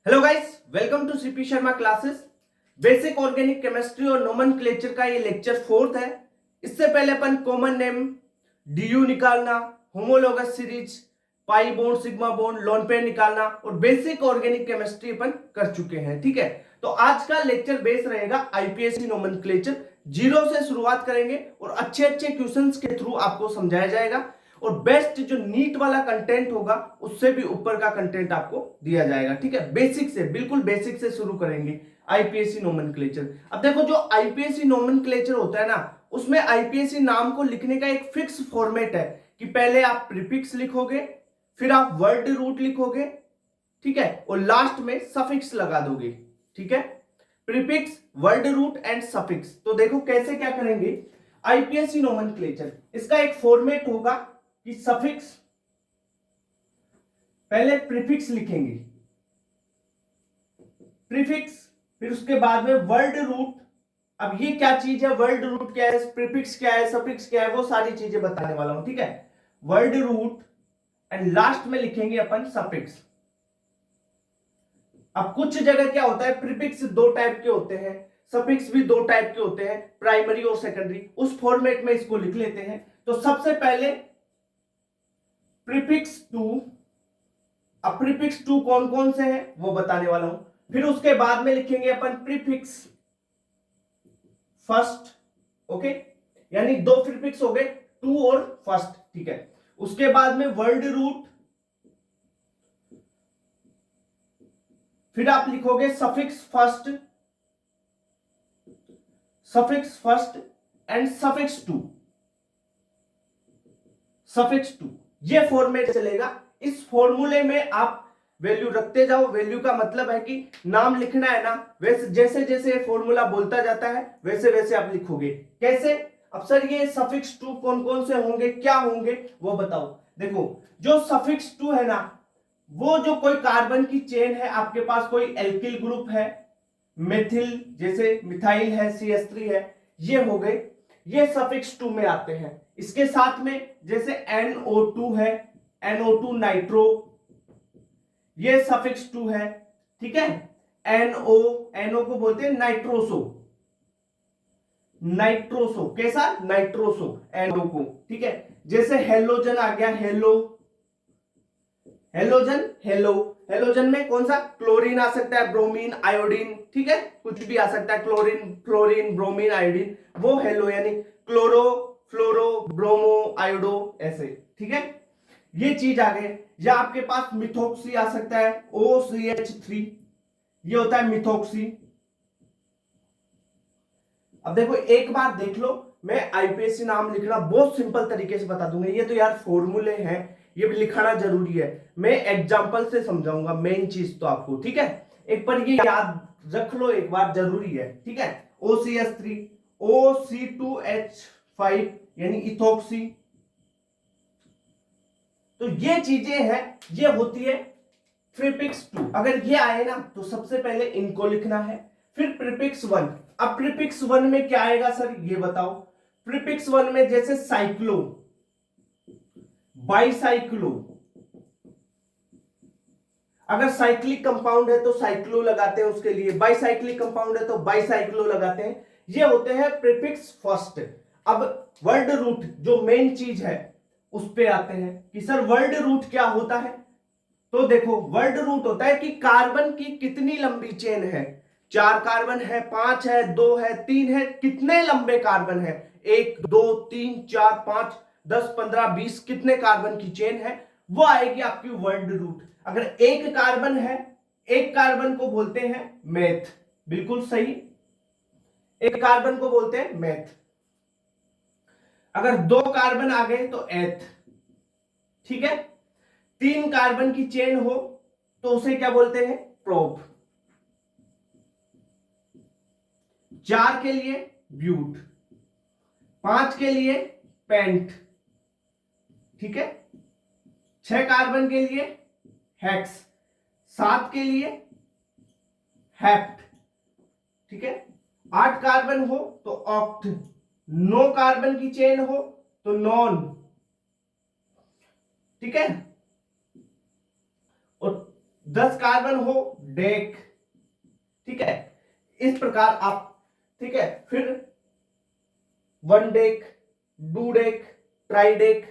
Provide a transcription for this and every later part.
Hello guys, welcome to CP Sharma classes. Basic organic chemistry और nomenclature का ये lecture 4th है। इससे पहले अपन कॉमन नेम, डीयू निकालना, homologous series, pi bond, sigma bond, lone pair निकालना और बेसिक ऑर्गेनिक केमिस्ट्री अपन कर चुके हैं। ठीक है, तो आज का लेक्चर बेस रहेगा आईपीएससी नोमेनक्लेचर। जीरो से शुरुआत करेंगे और अच्छे अच्छे क्वेश्चंस के थ्रू आपको समझाया जाएगा और बेस्ट जो नीट वाला कंटेंट होगा उससे भी ऊपर का कंटेंट आपको दिया जाएगा। ठीक है, बेसिक से, बिल्कुल बेसिक से शुरू करेंगे आईपीएससी नोमेनक्लेचर। अब देखो, जो आईपीएससी नोमेनक्लेचर होता है ना, उसमें आईपीएससी नाम को लिखने का एक फिक्स फॉर्मेट है कि पहले आप प्रीफिक्स लिखोगे, फिर आप वर्ड रूट लिखोगे, ठीक है, और लास्ट में सफिक्स लगा दोगे। ठीक है, prefix, word root and suffix. तो देखो कैसे क्या करेंगे आईपीएससी नोमेनक्लेचर। इसका एक फॉर्मेट होगा कि सफिक्स, पहले प्रीफिक्स लिखेंगे, प्रीफिक्स, फिर उसके बाद में वर्ड रूट। अब ये क्या चीज है, वर्ड रूट क्या है, प्रीफिक्स क्या है, सफिक्स क्या है, वो सारी चीजें बताने वाला हूं। ठीक है, वर्ड रूट एंड लास्ट में लिखेंगे अपन सफिक्स। अब कुछ जगह क्या होता है, प्रीफिक्स दो टाइप के होते हैं, सफिक्स भी दो टाइप के होते हैं, प्राइमरी और सेकेंडरी। उस फॉर्मेट में इसको लिख लेते हैं। तो सबसे पहले प्रीफिक्स टू। अब प्रीफिक्स टू कौन कौन से हैं वो बताने वाला हूं। फिर उसके बाद में लिखेंगे अपन प्रीफिक्स फर्स्ट। ओके, यानी दो प्रीफिक्स हो गए, टू और फर्स्ट। ठीक है, उसके बाद में वर्ड रूट, फिर आप लिखोगे suffix first, suffix first and suffix two, suffix two. ये फॉर्मेट चलेगा। इस फॉर्मूले में आप वैल्यू रखते जाओ। वैल्यू का मतलब है कि नाम लिखना है ना, वैसे जैसे जैसे फॉर्मूला बोलता जाता है वैसे वैसे आप लिखोगे। कैसे? अब सर ये सफिक्स टू कौन कौन से होंगे, क्या होंगे, वो बताओ। देखो, जो सफिक्स टू है ना, वो जो कोई कार्बन की चेन है, आपके पास कोई एल्किल ग्रुप है, मेथिल जैसे मिथाइल है, CH3 है, ये हो गए, ये सफिक्स टू में आते हैं। इसके साथ में जैसे NO2 है, NO2 नाइट्रो, ये सफिक्स टू है। ठीक है, NO को बोलते हैं नाइट्रोसो, नाइट्रोसो कैसा, नाइट्रोसो NO को। ठीक है, जैसे हेलोजन आ गया, हेलो, हेलोजन, हेलो, हेलोजन में कौन सा, क्लोरीन आ सकता है, ब्रोमीन, आयोडीन, ठीक है, कुछ भी आ सकता है, क्लोरीन, फ्लोरीन, ब्रोमीन, आयोडीन, वो हेलो, यानी क्लोरो, फ्लोरो, ब्रोमो, आयोडो, ऐसे। ठीक है, ये चीज आ गए। या आपके पास मिथोक्सी आ सकता है, OCH3, ये होता है मिथोक्सी। अब देखो, एक बार देख लो, मैं आईपीएससी नाम लिखना बहुत सिंपल तरीके से बता दूंगा। ये तो यार फॉर्मूले हैं, ये भी लिखाना जरूरी है। मैं एग्जांपल से समझाऊंगा मेन चीज तो आपको। ठीक है, एक बार ये याद रख लो, एक बार जरूरी है। ठीक है, OCH3, OC2H5 यानी इथोक्सी। तो ये चीजें हैं, ये होती है प्रीफिक्स टू। अगर ये आए ना तो सबसे पहले इनको लिखना है, फिर प्रीफिक्स वन। अब प्रीफिक्स वन में क्या आएगा सर, ये बताओ। प्रीफिक्स वन में जैसे साइक्लो, बाईसाइक्लो, अगर साइक्लिक कंपाउंड है तो साइक्लो लगाते हैं उसके लिए, बाईसाइक्लिक कंपाउंड है तो बाईसाइक्लो लगाते हैं। ये होते हैं प्रीफिक्स फर्स्ट। अब वर्ड रूट जो मेन चीज है उस पे आते हैं कि सर वर्ड रूट क्या होता है। तो देखो, वर्ड रूट होता है कि कार्बन की कितनी लंबी चेन है, 4 कार्बन है, 5 है, 2 है, 3 है, कितने लंबे कार्बन है, 1 2 3 4 5 10 15 20, कितने कार्बन की चेन है, वो आएगी आपकी वर्ड रूट। अगर एक कार्बन है, एक कार्बन को बोलते हैं मेथ, बिल्कुल सही, एक कार्बन को बोलते हैं मेथ। अगर 2 कार्बन आ गए तो एथ। ठीक है, 3 कार्बन की चेन हो तो उसे क्या बोलते हैं, प्रोप। 4 के लिए ब्यूट, 5 के लिए पेंट। ठीक है, 6 कार्बन के लिए हेक्स, 7 के लिए हेप्ट। ठीक है, 8 कार्बन हो तो ऑक्ट, 9 कार्बन की चेन हो तो नॉन। ठीक है, और 10 कार्बन हो डेक, ठीक है, इस प्रकार आप, ठीक है, फिर 1 डेक, 2 डेक, ट्राइडेक,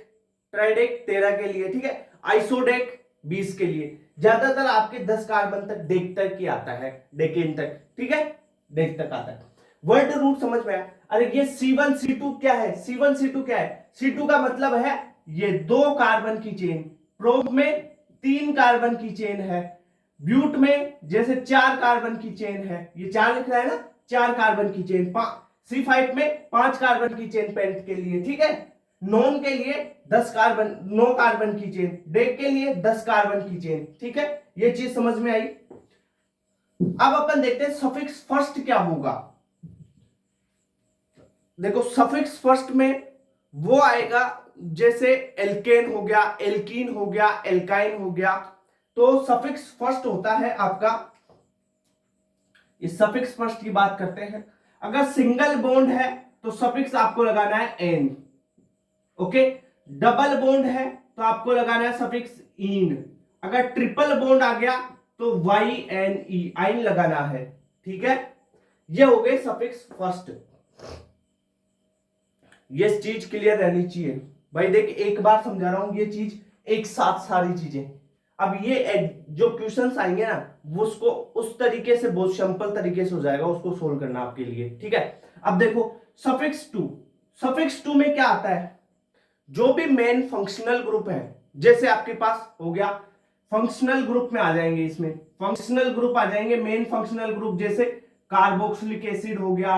ट्राइडेक 13 के लिए, ठीक है, आइसोडेक 20 के लिए। ज्यादातर आपके 10 कार्बन तक डेक तक ही आता है, डेकेन तक, ठीक है, डेक तक आता है। वर्ड रूट समझ में आया? अरे ये C1 C2 क्या है? C1 C2 क्या है? C2 का मतलब है ये 2 कार्बन की चेन, प्रोप में 3 कार्बन की चेन है, ब्यूट में जैसे 4 कार्बन की चेन है, ये 4 लिख रहा है ना, 4 कार्बन की चेन, C5 में 5 कार्बन की चेन पेंट के लिए, ठीक है, नॉन के लिए 10 कार्बन, 9 कार्बन की चेन, डेक के लिए 10 कार्बन की चेन, ठीक है, ये चीज समझ में आई। अब अपन देखते हैं सफिक्स फर्स्ट क्या होगा। देखो सफिक्स फर्स्ट में वो आएगा जैसे एल्केन हो गया, एल्कीन हो गया, एल्काइन हो गया, तो सफिक्स फर्स्ट होता है आपका, इस सफिक्स फर्स्ट की बात करते हैं। अगर सिंगल बॉन्ड है तो सफिक्स आपको लगाना है एन, ओके, डबल बॉन्ड है तो आपको लगाना है सफिक्स इन, अगर ट्रिपल बॉन्ड आ गया तो वाई एन ई, आइन लगाना है, ठीक है, ये हो गए सफिक्स फर्स्ट। ये चीज क्लियर रहनी चाहिए भाई, देख एक बार समझा रहा हूं, ये चीज एक साथ सारी चीजें, अब ये जो क्वेश्चंस आएंगे ना वो उसको उस तरीके से, बहुत सिंपल तरीके से हो जाएगा, उसको सोल्व करना आपके लिए, ठीक है। अब देखो सफिक्स टू, सफिक्स टू में क्या आता है, जो भी मेन फंक्शनल ग्रुप है, जैसे आपके पास हो गया फंक्शनल ग्रुप में आ जाएंगे, इसमें फंक्शनल ग्रुप आ जाएंगे, मेन फंक्शनल ग्रुप जैसे कार्बोक्सिलिक एसिड हो गया,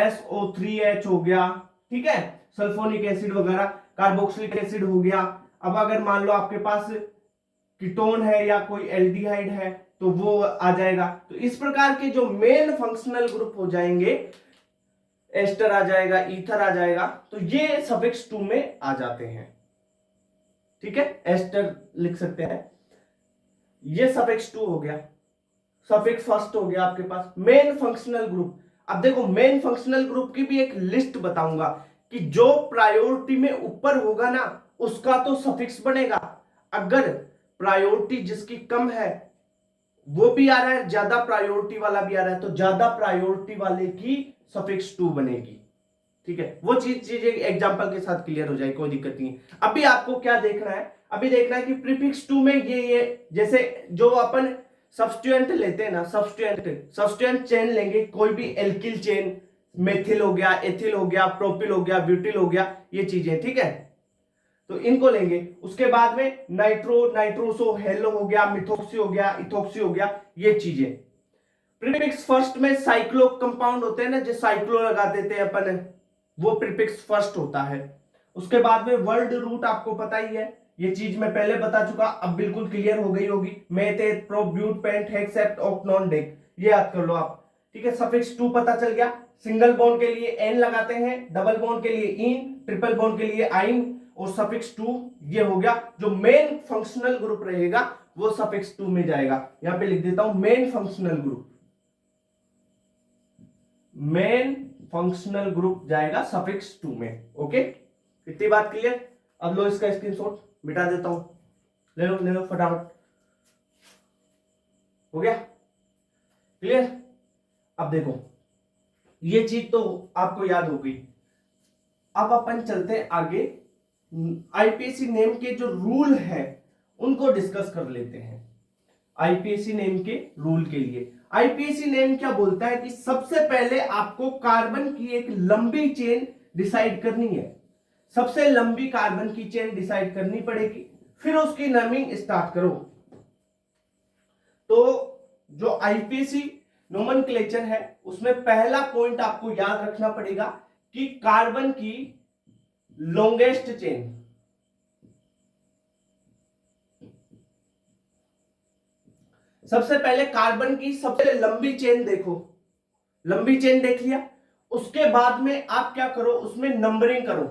SO3H हो गया, ठीक है, सल्फोनिक एसिड वगैरह, कार्बोक्सिलिक एसिड हो गया। अब अगर मान लो आपके पास कीटोन है या कोई एल्डिहाइड है तो वो आ जाएगा। तो इस प्रकार के जो मेन फंक्शनल ग्रुप हो जाएंगे, एस्टर आ जाएगा, ईथर आ जाएगा, तो ये सफिक्स 2 में आ जाते हैं, ठीक है, एस्टर लिख सकते हैं, ये सफिक्स 2 हो गया। सफिक्स फर्स्ट हो गया आपके पास मेन फंक्शनल ग्रुप। अब देखो मेन फंक्शनल ग्रुप की भी एक लिस्ट बताऊंगा कि जो प्रायोरिटी में ऊपर होगा ना उसका तो सफिक्स बनेगा, अगर प्रायोरिटी जिसकी कम है वो भी आ रहा है, ज्यादा प्रायोरिटी वाला भी आ रहा है, तो ज्यादा प्रायोरिटी वाले की सफिक्स 2 बनेगी, ठीक है, वो चीज एग्जांपल के साथ क्लियर हो जाएगी, कोई दिक्कत नहीं है। अभी आपको क्या देखना है, अभी देखना है कि प्रीफिक्स 2 में ये जैसे जो अपन सब्स्टिट्यूएंट लेते हैं ना, सब्स्टिट्यूएंट चेन लेंगे, कोई भी एल्किल चेन, मेथिल हो गया, एथिल हो गया, प्रोपिल हो गया, ब्यूटिल हो गया, ये चीजें, ठीक है, तो इनको लेंगे। उसके बाद में नाइट्रो, नाइट्रोसो, हेलो हो गया, मिथोक्सी हो गया, इथोक्सी हो गया, ये चीजें। प्रीफिक्स फर्स्ट में साइक्लो कंपाउंड होते हैं ना, जो साइक्लो लगा देते हैं अपन, वो प्रीफिक्स फर्स्ट होता है। उसके बाद में वर्ड रूट आपको पता ही है, ये चीज मैं पहले बता चुका, अब बिल्कुल क्लियर हो गई होगी, meth, pro, but, pent, hex, sept, octane, dec, ये याद कर लो आप, ठीक है। सफिक्स 2 पता चल गया, सिंगल बॉन्ड के लिए एन लगाते हैं, डबल बॉन्ड के लिए इन, ट्रिपल बॉन्ड के लिए आइन, और सफिक्स 2 ये हो गया। जो मेन फंक्शनल ग्रुप रहेगा वो सफिक्स 2 में जाएगा, यहां पे लिख देता हूं main functional group, main functional group जाएगा सफिक्स 2 में, ओके, इतनी बात क्लियर। अब लो इसका स्क्रीनशॉट मिटा देता हूं, ले लो फटाफट, हो गया क्लियर। अब देखो ये चीज तो आपको याद हो गई, अब अपन चलते हैं आगे, आईपीएसी नेम के जो रूल है उनको डिस्कस कर लेते हैं। आईपीएसी नेम के रूल के लिए आईपीएसी नेम क्या बोलता है कि सबसे पहले आपको कार्बन की एक लंबी चेन डिसाइड करनी है, सबसे लंबी कार्बन की चेन डिसाइड करनी पड़ेगी, फिर उसकी नेमिंग स्टार्ट करो। तो जो आईपीएसी नोमेनक्लेचर है उसमें पहला पॉइंट आपको याद रखना पड़ेगा कि कार्बन की लॉन्गेस्ट चेन, सबसे पहले कार्बन की सबसे लंबी चेन देखो, लंबी चेन देख लिया, उसके बाद में आप क्या करो, उसमें नंबरिंग करो।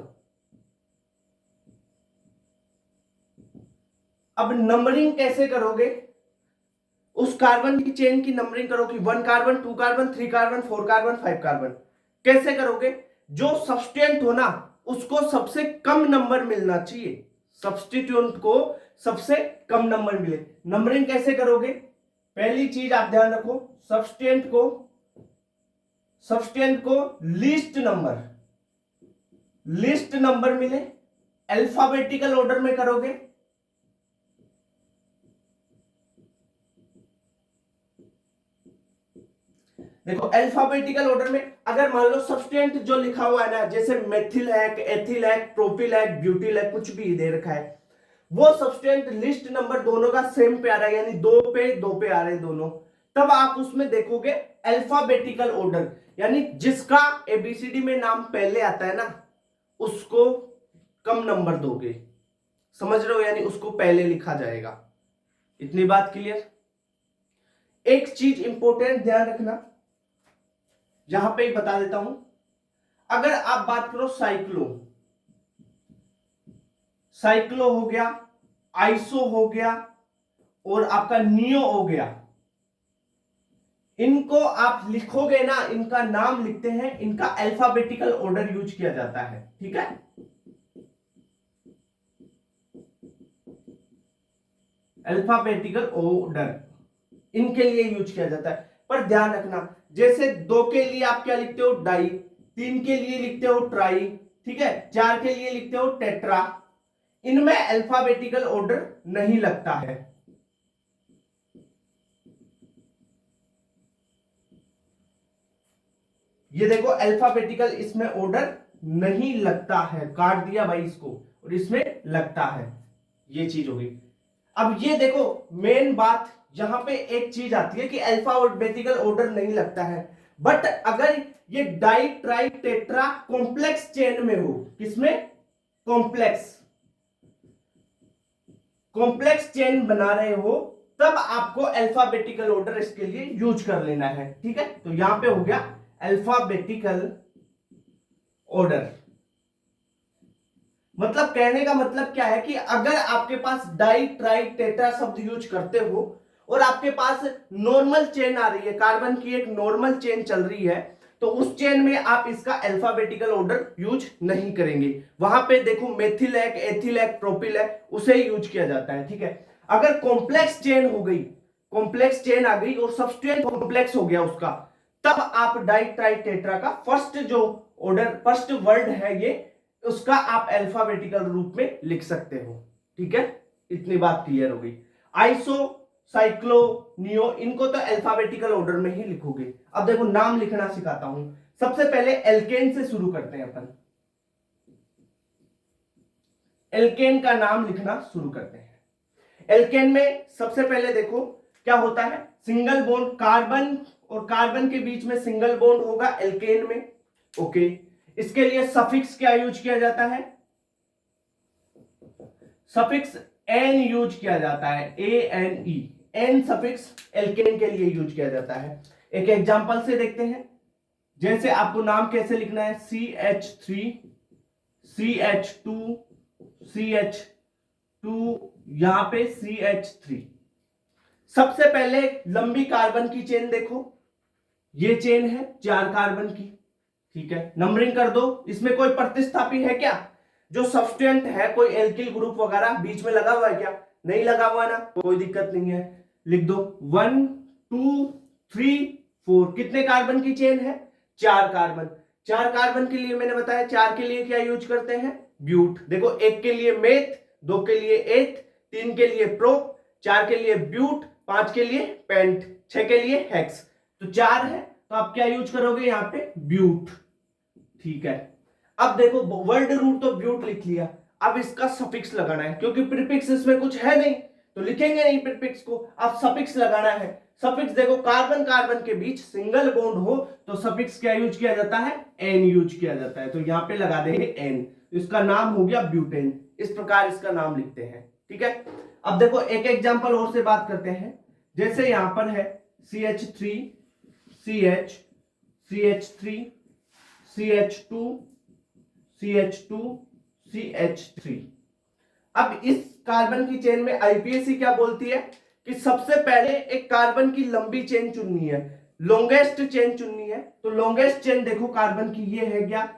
अब नंबरिंग कैसे करोगे, उस कार्बन की चेन की नंबरिंग करो कि 1 carbon, 2 carbon, 3 carbon, 4 carbon, 5 carbon. कैसे करोगे, जो सब्स्टिट्यूएंट हो ना उसको सबसे कम नंबर मिलना चाहिए, सब्स्टिट्यूएंट को सबसे कम नंबर मिले। नंबरिंग कैसे करोगे? पहली चीज आप ध्यान रखो, सब्सटेंट को लीस्ट नंबर मिले, अल्फाबेटिकल ऑर्डर में करोगे। देखो अल्फाबेटिकल ऑर्डर में अगर मान लो सब्सटेंट जो लिखा हुआ है ना, जैसे मेथिल है, एथिल है, प्रोपिल है, ब्यूटिल है, कुछ भी दे रखा है, वो सब्सटेंट लिस्ट नंबर दोनों का सेम पे आ रहा है, यानी 2 पे आ रहे हैं दोनों, तब आप उसमें देखोगे अल्फाबेटिकल ऑर्डर, यानी जिसका एबीसीडी में नाम पहले आता है ना, उसको कम नंबर दोगे। समझ रहे हो? यानी उसको पहले लिखा जाएगा। इतनी बात क्लियर? एक चीज इंपॉर्टेंट ध्यान रखना, यहां पे ही बता देता हूं। अगर आप बात करो साइक्लो हो गया, आइसो हो गया और आपका नियो हो गया, इनको आप लिखोगे ना, इनका नाम लिखते हैं, इनका अल्फाबेटिकल ऑर्डर यूज किया जाता है। ठीक है, अल्फाबेटिकल ऑर्डर इनके लिए यूज किया जाता है। पर ध्यान रखना, जैसे 2 के लिए आप क्या लिखते हो? डाई, 3 के लिए लिखते हो ट्राई, ठीक है, 4 के लिए लिखते हो टेट्रा, इनमें अल्फाबेटिकल ऑर्डर नहीं लगता है। ये देखो अल्फाबेटिकल इसमें ऑर्डर नहीं लगता है, काट दिया भाई इसको, और इसमें लगता है, ये चीज होगी। अब ये देखो मेन बात, यहां पे एक चीज आती है कि अल्फाबेटिकल ऑर्डर नहीं लगता है, बट अगर ये di tri tetra complex chain में हो, किसमें? कॉम्प्लेक्स चेन बना रहे हो, तब आपको अल्फाबेटिकल ऑर्डर इसके लिए यूज कर लेना है। ठीक है, तो यहां पे हो गया अल्फाबेटिकल ऑर्डर। मतलब कहने का मतलब क्या है कि अगर आपके पास डाई ट्राई टेट्रा शब्द यूज करते हो और आपके पास नॉर्मल चेन आ रही है, कार्बन की एक नॉर्मल चेन चल रही है, तो उस चेन में आप इसका अल्फाबेटिकल ऑर्डर यूज नहीं करेंगे। वहां पे देखो मेथिल है, एथिल है, प्रोपिल है, उसे ही यूज किया जाता है। ठीक है, अगर कॉम्प्लेक्स चेन हो गई, कॉम्प्लेक्स चेन आ गई और सब्सटेंट कॉम्प्लेक्स हो गया उसका, तब आप डाई ट्राई टेट्रा का फर्स्ट जो ऑर्डर, फर्स्ट वर्ड है ये, उसका आप अल्फाबेटिकल रूप में लिख सकते हो। ठीक है, इतनी बात क्लियर हो गई। आइसो, साइक्लो, नियो, इनको तो अल्फाबेटिकल ऑर्डर में ही लिखोगे। अब देखो नाम लिखना सिखाता हूं। सबसे पहले एल्केन से शुरू करते हैं अपन। एल्केन का नाम लिखना शुरू करते हैं। एल्केन में सबसे पहले देखो क्या होता है, सिंगल बॉन्ड, कार्बन और कार्बन के बीच में सिंगल बॉन्ड होगा एल्केन में। ओके, इसके लिए सफिक्स क्या यूज किया जाता है? सफिक्स एन यूज किया जाता है, ANE, एन सफिक्स एल्केन के लिए यूज किया जाता है। एक एग्जांपल से देखते हैं, जैसे आपको नाम कैसे लिखना है, CH3, CH2, CH2, यहां पे CH3। सबसे पहले लंबी कार्बन की चेन देखो, ये चेन है 4 कार्बन की। ठीक है, नंबरिंग कर दो। इसमें कोई प्रतिस्थापी है क्या? जो सब्सटेंट है, कोई एल्किल ग्रुप वगैरह बीच में लगा हुआ है क्या? नहीं लगा हुआ ना, कोई दिक्कत नहीं है, लिख दो 1 2 3 4। कितने कार्बन की चेन है? 4 कार्बन। 4 कार्बन के लिए मैंने बताया, 4 के लिए क्या यूज करते हैं? ब्यूट। देखो 1 के लिए मेथ, 2 के लिए एथ, 3 के लिए प्रोप, 4 के लिए ब्यूट, 5 के लिए पेंट, 6 के लिए हेक्स। तो 4 है, तो आप क्या यूज करोगे यहां पे? ब्यूट। ठीक है, अब देखो वर्ड रूट तो ब्यूट लिख लिया, अब इसका सफिक्स लगाना है, क्योंकि प्रीफिक्स इसमें कुछ है नहीं तो लिखेंगे नहीं प्रीफिक्स को, अब सफिक्स लगाना है। सफिक्स देखो कार्बन कार्बन के बीच सिंगल बॉन्ड हो तो सफिक्स क्या यूज किया जाता है? एन यूज किया जाता है, तो यहां पे लगा देंगे एन, इसका नाम हो गया ब्यूटेन। इस प्रकार इसका नाम लिखते हैं। ठीक है, अब देखो एक एग्जांपल और से बात करते हैं, जैसे यहां पर है CH3, CH, CH3, CH2, CH2, CH3। अब इस कार्बन की चेन में आईपीएसी क्या बोलती है कि सबसे पहले एक कार्बन की लंबी चेन चुननी है, लॉन्गेस्ट चेन चुननी है। तो लॉन्गेस्ट चेन देखो कार्बन की ये है क्या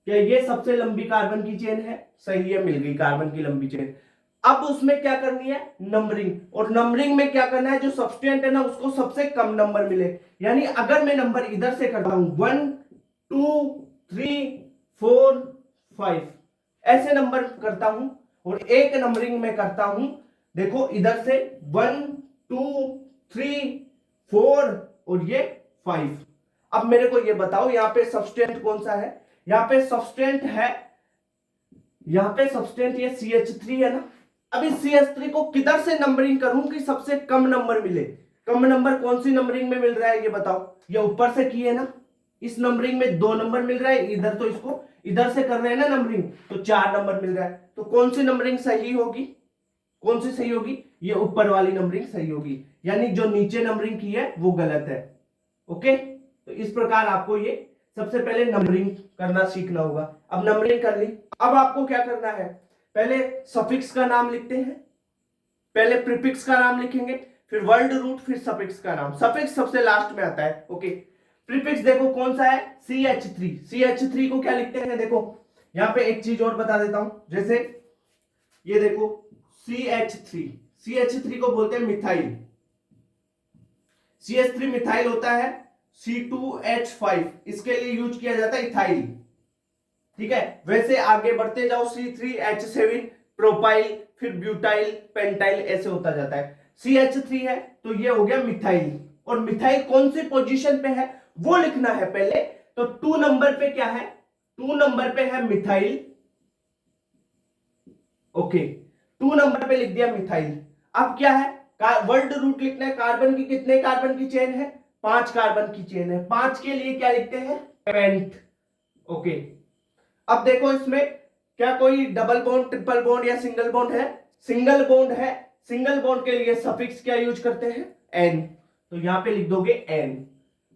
ये सबसे लंबी कार्बन की चेन है? सही है, मिल गई कार्बन की लंबी चेन। अब उसमें क्या करनी है, नंबरिंग, और नंबरिंग में क्या करना है, जो सब्सटेंट है ना उसको सबसे कम नंबर मिले। यानी अगर मैं नंबर इधर से करता हूं 1 2 3 4 5 ऐसे नंबर करता हूं, और एक नंबरिंग में करता हूं, देखो इधर से 1 2 3 4 और ये 5। अब मेरे को ये बताओ यहां पे सब्सटेंट कौन सा है, यहां पे सब्सटेंट है, यहां पे सब्सटेंट ये CH3 है ना। अब इस CH3 को किधर से नंबरिंग करूं कि सबसे कम नंबर मिले। कम नंबर कौन सी नंबरिंग में मिल रहा है ये बताओ, ये ऊपर से की है ना, इस नंबरिंग में 2 नंबर मिल रहा है, इधर तो इसको इधर से कर रहे हैं ना नंबरिंग, तो 4 नंबर मिल रहा है। तो कौन सी नंबरिंग सही होगी, कौन सी सही होगी, ये ऊपर वाली नंबरिंग सही होगी, यानी जो नीचे नंबरिंग की है वो गलत है। ओके, तो इस प्रकार आपको ये सबसे पहले नंबरिंग करना सीखना होगा। अब नंबरिंग कर ली, अब आपको क्या करना है, पहले सफिक्स का नाम लिखते हैं, पहले प्रीफिक्स का नाम लिखेंगे, फिर वर्ड रूट, फिर सफिक्स का नाम। सफिक्स सबसे लास्ट में आता है। ओके, प्रीफिक्स देखो कौन सा है, CH3। CH3 को क्या लिखते हैं, देखो यहां पे एक चीज और बता देता हूं, जैसे ये देखो CH3, CH3 को बोलते हैं मिथाइल। CH3 मिथाइल होता है, C2H5 इसके लिए यूज किया जाता है इथाइल। ठीक है, वैसे आगे बढ़ते जाओ, C3H7 प्रोपाइल, फिर ब्यूटाइल, पेंटाइल, ऐसे होता जाता है। CH3 है तो ये हो गया मिथाइल, और मिथाइल कौन सी पोजीशन पे है वो लिखना है पहले। तो 2 नंबर पे क्या है, 2 नंबर पे है मिथाइल। ओके, 2 नंबर पे लिख दिया मिथाइल। अब क्या है, वर्ड रूट लिखना है, कार्बन की कितने कार्बन की चेन है, 5 कार्बन की चेन है, 5 के लिए क्या लिखते हैं, पेंट। ओके, अब देखो इसमें क्या कोई डबल बॉन्ड, ट्रिपल बॉन्ड या सिंगल बॉन्ड है, सिंगल बॉन्ड है। सिंगल बॉन्ड के लिए सफिक्स क्या यूज करते हैं, एन, तो यहां पे लिख दोगे एन।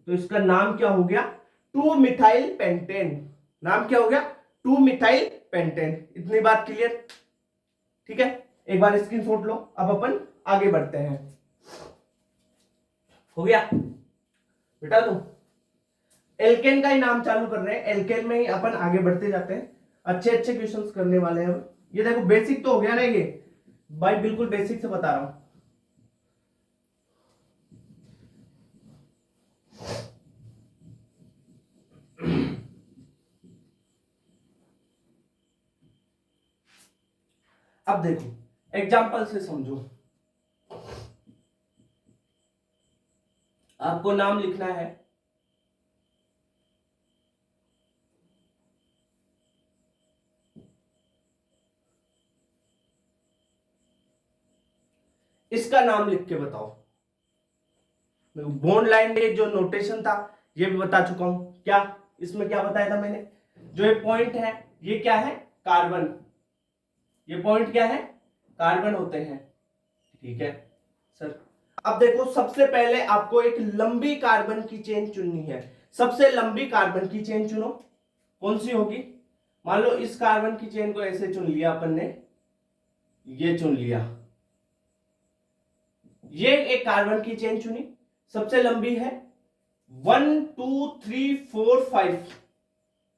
तो इसका नाम क्या हो गया, 2 मिथाइल पेंटेन। नाम क्या हो गया, 2 मिथाइल पेंटेन। इतनी बात क्लियर, ठीक है, एक बार स्क्रीनशॉट लो। अब अपन आगे बढ़ते हैं, हो गया बेटा। तुम एल्केन का ही नाम चालू कर रहे हैं, एल्केन में ही अपन आगे बढ़ते जाते हैं, अच्छे अच्छे क्वेश्चंस करने वाले हैं। ये देखो बेसिक तो हो गया ना ये भाई, बिल्कुल बेसिक से बता रहा हूं। अब देखो एग्जाम्पल से समझो, आपको नाम लिखना है, इसका नाम लिख के बताओ। बॉन्ड लाइन में जो नोटेशन था ये भी बता चुका हूं, क्या इसमें क्या बताया था मैंने, जो ये पॉइंट है ये क्या है, कार्बन, ये पॉइंट क्या है, कार्बन होते हैं। ठीक है सर। अब देखो सबसे पहले आपको एक लंबी कार्बन की चेन चुननी है, सबसे लंबी कार्बन की चेन चुनो, कौन सी होगी। मान लो इस कार्बन की चेन को ऐसे चुन लिया अपन ने, ये चुन लिया, ये एक कार्बन की चेन चुनी, सबसे लंबी है 1 2 3 4 5,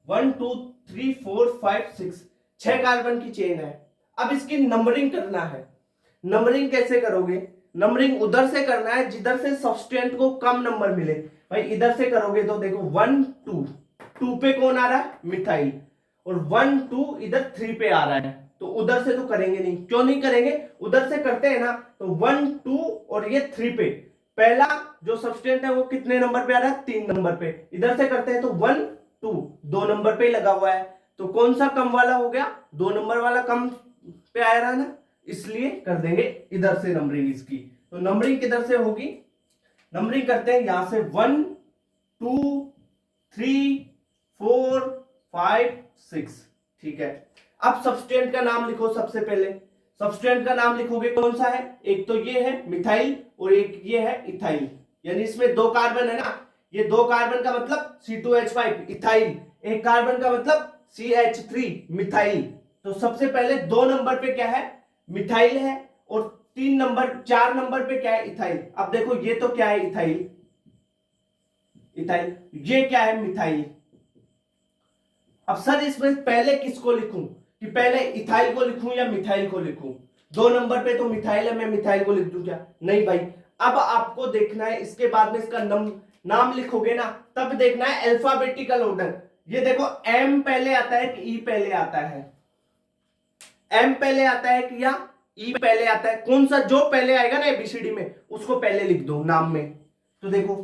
1 2 3 4 5 6, 6 कार्बन की चेन है। अब इसकी नंबरिंग करना है। नंबरिंग कैसे करोगे, नंबरिंग उधर से करना है जिधर से सब्सटेंट को कम नंबर मिले। भाई इधर से करोगे तो देखो 1 2, 2 पे कौन आ रहा है, मिथाइल, और 1 2 इधर 3 पे आ रहा है, तो उधर से तो करेंगे नहीं। क्यों नहीं करेंगे, उधर से करते हैं ना तो 1 2 और ये 3 पे, पहला जो सब्सटेंट है वो कितने नंबर पे आ रहा है, 3 नंबर पे। इधर से करते हैं तो 1 2 2 नंबर पे ही लगा हुआ है, तो कौन सा कम वाला हो गया, 2 नंबर वाला कम पे आ रहा है ना, इसलिए कर देंगे इधर से नंबरिंग इसकी। तो नंबरिंग किधर से होगी, नंबरिंग करते हैं यहां से 1 2 3 4 5 6। ठीक है, अब सब्सटेंट का नाम लिखो। सबसे पहले सब्सटेंट का नाम लिखोगे कौन सा है, एक तो ये है मिथाइल और एक ये है इथाइल, यानी इसमें 2 कार्बन है ना, ये 2 कार्बन का मतलब C2H5 इथाइल, एक कार्बन का मतलब CH3 मिथाइल। तो सबसे पहले 2 नंबर पे क्या है, मिथाइल है, और 3 नंबर 4 नंबर पे क्या है, इथाइल। अब देखो ये तो क्या है, इथाइल, इथाइल, ये क्या है, मिथाइल। अब सर इसमें पहले किसको लिखूं, कि पहले इथाइल को लिखूं या मिथाइल को लिखूं, 2 नंबर पे तो मिथाइल है, मैं मिथाइल को लिख दूं क्या? नहीं भाई। अब आपको देखना है इसके बाद में इसका नाम लिखोगे ना, तब देखना है अल्फाबेटिकल ऑर्डर। ये देखो एम पहले आता है कि ई पहले आता है? एम पहले आता है कि या ई पहले आता है? कौन सा जो पहले आएगा ना एबीसीडी में उसको पहले लिख दो नाम में। तो देखो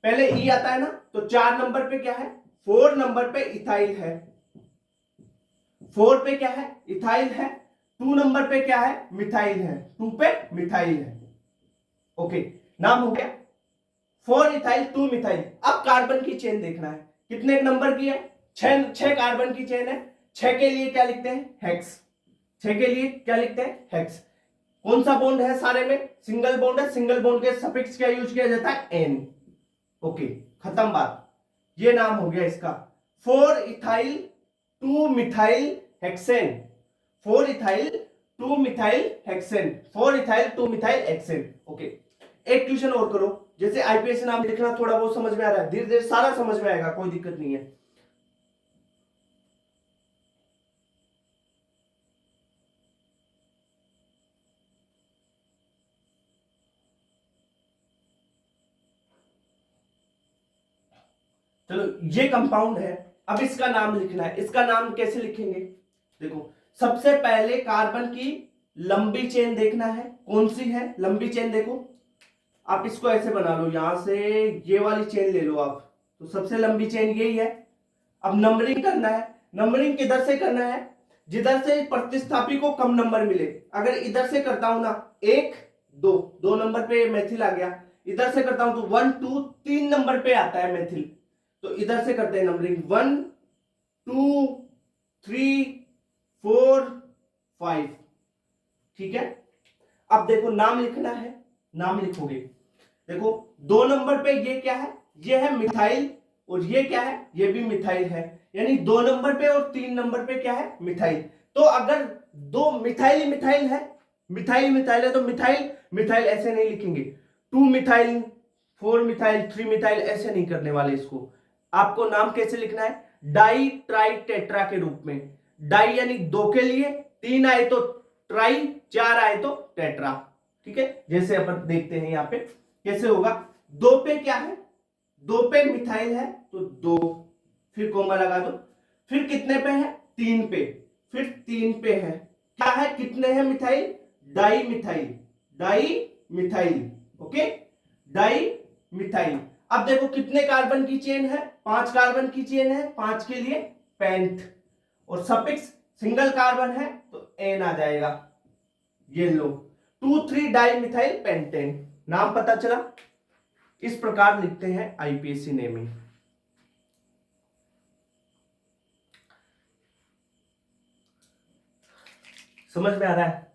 पहले ई आता है ना, तो 4 नंबर पे क्या है? 4 नंबर पे इथाइल है। 4 पे क्या है? इथाइल है। 2 नंबर पे क्या है? मिथाइल है। 2 पे मिथाइल है। ओके, नाम हो गया। 4 इथाइल 2 मिथाइल। अब कार्बन की चेन देखना है, कितने नंबर की है? 6 कार्बन की चेन है। 6 के लिए क्या लिखते हैं? हेक्स। 6 के लिए क्या लिखते हैं? हेक्स। कौन सा बॉन्ड है सारे में? सिंगल बॉन्ड है। सिंगल बॉन्ड के सफिक्स क्या यूज किया जाता है? एन। ओके, खत्म बात। ये नाम हो गया इसका 4 ethyl 2 methyl hexane. 4 ethyl 2 methyl hexane. 4 ethyl 2 methyl hexane. Okay, एक ट्यूशन और करो। जैसे आईपीएस नाम लिखना थोड़ा बहुत समझ में आ रहा है, धीरे धीरे सारा समझ में आएगा, कोई दिक्कत नहीं है। चलो, ये कंपाउंड है। अब इसका नाम लिखना है। इसका नाम कैसे लिखेंगे? देखो, सबसे पहले कार्बन की लंबी चेन देखना है, कौन सी है लंबी चेन। देखो आप इसको ऐसे बना लो, यहां से ये वाली चेन ले लो आप, तो सबसे लंबी चेन यही है। अब नंबरिंग करना है। नंबरिंग किधर से करना है? जिधर से प्रतिस्थापी को कम नंबर मिले। अगर इधर से करता हूं ना, 1 2, 2 नंबर पे मेथिल आ गया। इधर से करता हूं तो 1 2 3 नंबर पे आता है मेथिल, तो इधर से करते हैं नंबरिंग 1 2 3 4 5। ठीक है, अब देखो नाम लिखना है, नाम लिखोगे। देखो 2 नंबर पे ये क्या है? ये है मिथाइल, और ये क्या है? ये भी मिथाइल है। यानी 2 नंबर पे और 3 नंबर पे क्या है? मिथाइल। तो अगर दो मिथाइल ही मिथाइल है, मिथाइल मिथाइल है, तो मिथाइल मिथाइल ऐसे नहीं लिखेंगे। 2 मिथाइल 4 मिथाइल 3 मिथाइल ऐसे नहीं करने वाले इसको। आपको नाम कैसे लिखना है? डाई ट्राई टेट्रा के रूप में। डाई यानी 2 के लिए, 3 आए तो ट्राई, 4 आए तो टेट्रा। ठीक है, जैसे अपन देखते हैं यहां पे कैसे होगा। 2 पे क्या है? 2 पे मिथाइल है तो 2, फिर कोमा लगा दो। फिर कितने पे है? 3 पे, फिर 3 पे है क्या है? कितने हैं methyl? Di methyl, di methyl. Okay, di methyl. अब देखो कितने कार्बन की चेन है? 5 कार्बन की चेन है। 5 के लिए पेंट, और सफिक्स सिंगल कार्बन है तो एन आ जाएगा। ये लो 2 3 डाई मिथाइल पेंटेन। नाम पता चला? इस प्रकार लिखते हैं आईपीएससी नेमिंग। समझ में आ रहा है?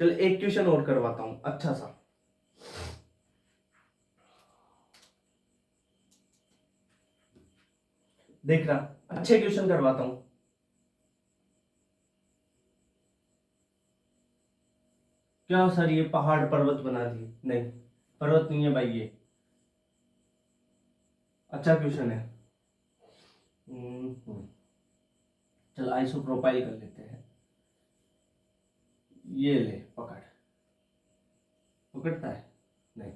चलो एक क्वेश्चन और करवाता हूं अच्छा सा। देखना, अच्छे क्वेश्चन करवाता हूं। क्या सर ये पहाड़ पर्वत बना दिए? नहीं, पर्वत नहीं है भाई ये। अच्छा क्वेश्चन है। चल आइसोप्रोपाइल कर लेते हैं। ये ले पकड़, पकड़ता है? नहीं,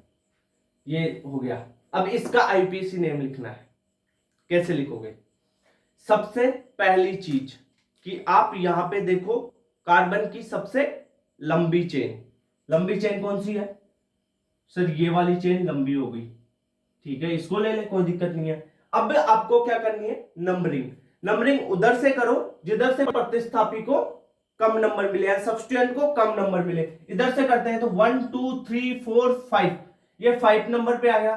ये हो गया। अब इसका आईपीसी नेम लिखना है। कैसे लिखोगे? सबसे पहली चीज कि आप यहां पे देखो कार्बन की सबसे लंबी चेन। लंबी चेन कौन सी है? सर ये वाली चेन लंबी हो गई। ठीक है, इसको ले ले, कोई दिक्कत नहीं है। अब आपको क्या करनी है? नंबरिंग। नंबरिंग उधर से करो जिधर से प्रतिस्थापी को कम नंबर मिले या सब्स्टिट्यूएंट को कम नंबर मिले। इधर से करते हैं तो 1 2 3 4 5, ये 5 नंबर पे आ गया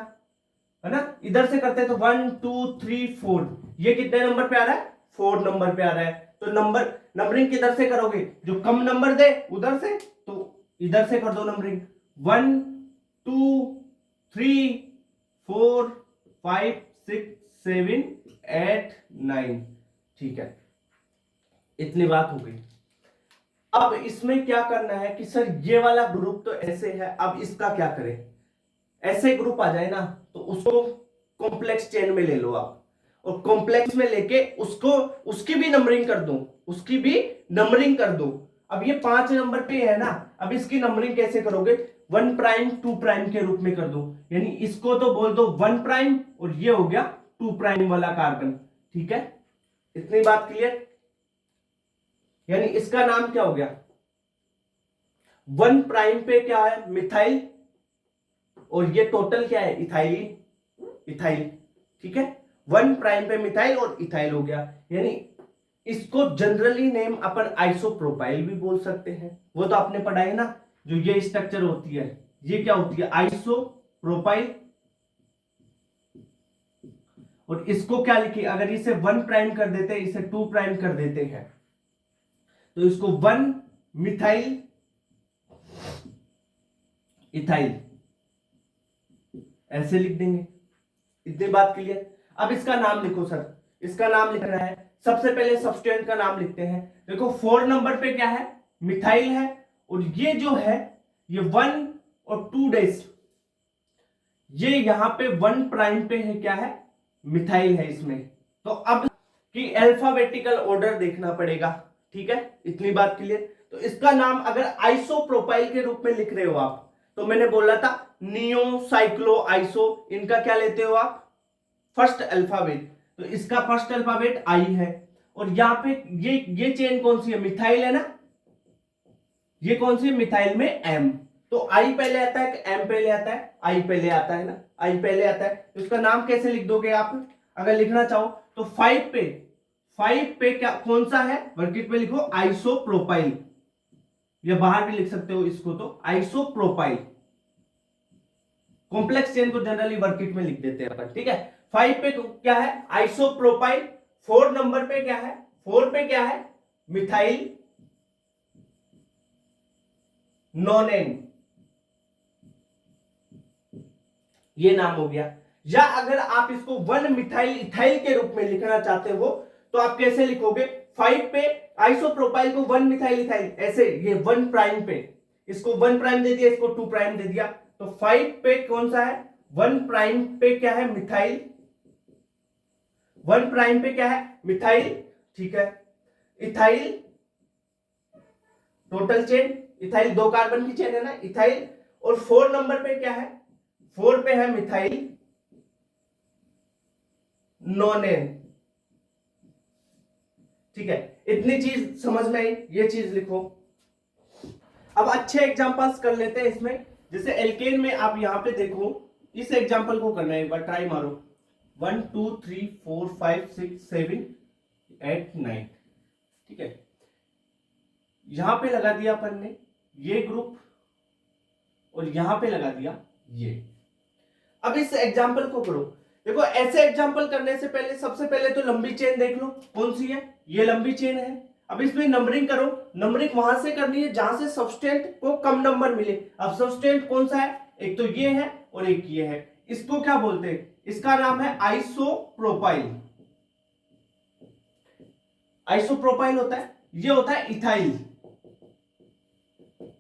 है ना। इधर से करते हैं तो 1 2 3 4, ये कितने नंबर पे आ रहा है? 4 नंबर पे आ रहा है। तो नंबरिंग किधर से करोगे? जो कम नंबर दे उधर से, तो इधर से कर दो नंबरिंग 1 2 3 4 5 6 7 8 9। ठीक है, इतनी बात हो गई। अब इसमें क्या करना है कि सर ये वाला ग्रुप तो ऐसे है, अब इसका क्या करें? ऐसे ग्रुप आ जाए ना तो उसको कॉम्प्लेक्स चेन में ले लो आप, और कॉम्प्लेक्स में लेके उसको उसकी भी नंबरिंग कर दो, उसकी भी नंबरिंग कर दो। अब ये 5 नंबर पे है ना, अब इसकी नंबरिंग कैसे करोगे, 1 प्राइम 2 प्राइम के रूप में कर दो, यानी इसको तो बोल दो 1 प्राइम और ये हो गया 2 प्राइम वाला कार्बन। ठीक है, इतनी बात क्लियर। यानी इसका नाम क्या हो गया, 1 प्राइम पे क्या है, मिथाइल, और ये टोटल क्या है, इथाइलिन, इथाइल। ठीक है, 1 प्राइम पे मिथाइल और इथाइल हो गया। यानी इसको जनरली नेम अपन आइसोप्रोपाइल भी बोल सकते हैं, वो तो आपने पढ़ा है ना, जो ये स्ट्रक्चर होती है, ये क्या होती है, आइसोप्रोपाइल। और इसको क्या लिखिए, अगर इसे 1 प्राइम कर देते हैं, इसे 2 प्राइम कर देते हैं, तो इसको 1 मिथाइल इथाइल ऐसे लिख देंगे। इतनी बात क्लियर। अब इसका नाम लिखो सर, इसका नाम लिखना है, सबसे पहले सब्सटेंट का नाम लिखते हैं। देखो 4 नंबर पे क्या है, मिथाइल है, और ये जो है ये 1 और 2 डेज, ये यहां पे 1 प्राइम पे है, क्या है, मिथाइल है इसमें। तो अब कि अल्फाबेटिकल ऑर्डर देखना पड़ेगा। ठीक है, इतनी बात क्लियर। तो इसका नाम अगर आइसोप्रोपाइल के रूप में लिख रहे हो आप, तो मैंने बोला था नियो, साइक्लो, आइसो, इनका क्या लेते हो आप, फर्स्ट अल्फाबेट। तो इसका फर्स्ट अल्फाबेट आई है, और यहां पे ये चेन कौन सी है, मिथाइल है ना, ये कौन सी है, मिथाइल में एम। तो आई पहले आता है कि एम पहले आता है, आई पहले आता है ना, आई पहले आता है। तो इसका नाम कैसे लिख दोगे आप, अगर लिखना चाहो तो 5 पे क्या कौन सा है, वर्किट में लिखो आइसोप्रोपाइल, या बाहर भी लिख सकते हो इसको, तो आइसोप्रोपाइल। कॉम्प्लेक्स चेन को जनरली वर्किट में लिख देते हैं अपन। ठीक है, 5 पे क्या है, आइसोप्रोपाइल। 4 नंबर पे क्या है, 4 पे क्या है, मिथाइल नोनेन, ये नाम हो गया। या अगर आप इसको 1 मिथाइल इथाइल के रूप में लिखना चाहते हो, तो आप कैसे लिखोगे, 5 पे आइसोप्रोपाइल को 1 मिथाइल इथाइल, ऐसे ये 1 प्राइम पे, इसको 1 प्राइम दे दिया, इसको 2 प्राइम दे दिया, तो 5 पे कौन सा है, 1 प्राइम पे क्या है, मिथाइल, 1 प्राइम पे क्या है, मिथाइल। ठीक है, ethyl, total chain, ethyl 2 carbon की चेन है ना, इथाइल। और 4 नंबर पे क्या है, 4 पे है मिथाइल नोनेन। ठीक है, इतनी चीज समझ में आई, ये चीज लिखो। अब अच्छे एग्जांपल्स कर लेते हैं इसमें। जैसे एल्केन में आप यहां पे देखो, इस एग्जांपल को करना है, एक बार ट्राई मारो, 1 2 3 4 5 6 7 8 9। ठीक है, यहां पे लगा दिया अपन ने ये ग्रुप, और यहां पे लगा दिया ये। अब इस एग्जांपल को करो। देखो ऐसे एग्जांपल करने से पहले सबसे पहले तो लंबी चेन देख लो, कौन सी है, ये लंबी चेन है। अब इसमें नंबरिंग करो, नंबरिंग वहां से करनी है जहां से सब्सटेंट को कम नंबर मिले। अब सब्सटेंट कौन सा है, एक तो ये है और एक ये है, इसको क्या बोलते हैं, इसका नाम है आइसोप्रोपाइल। आइसोप्रोपाइल होता है, ये होता है इथाइल।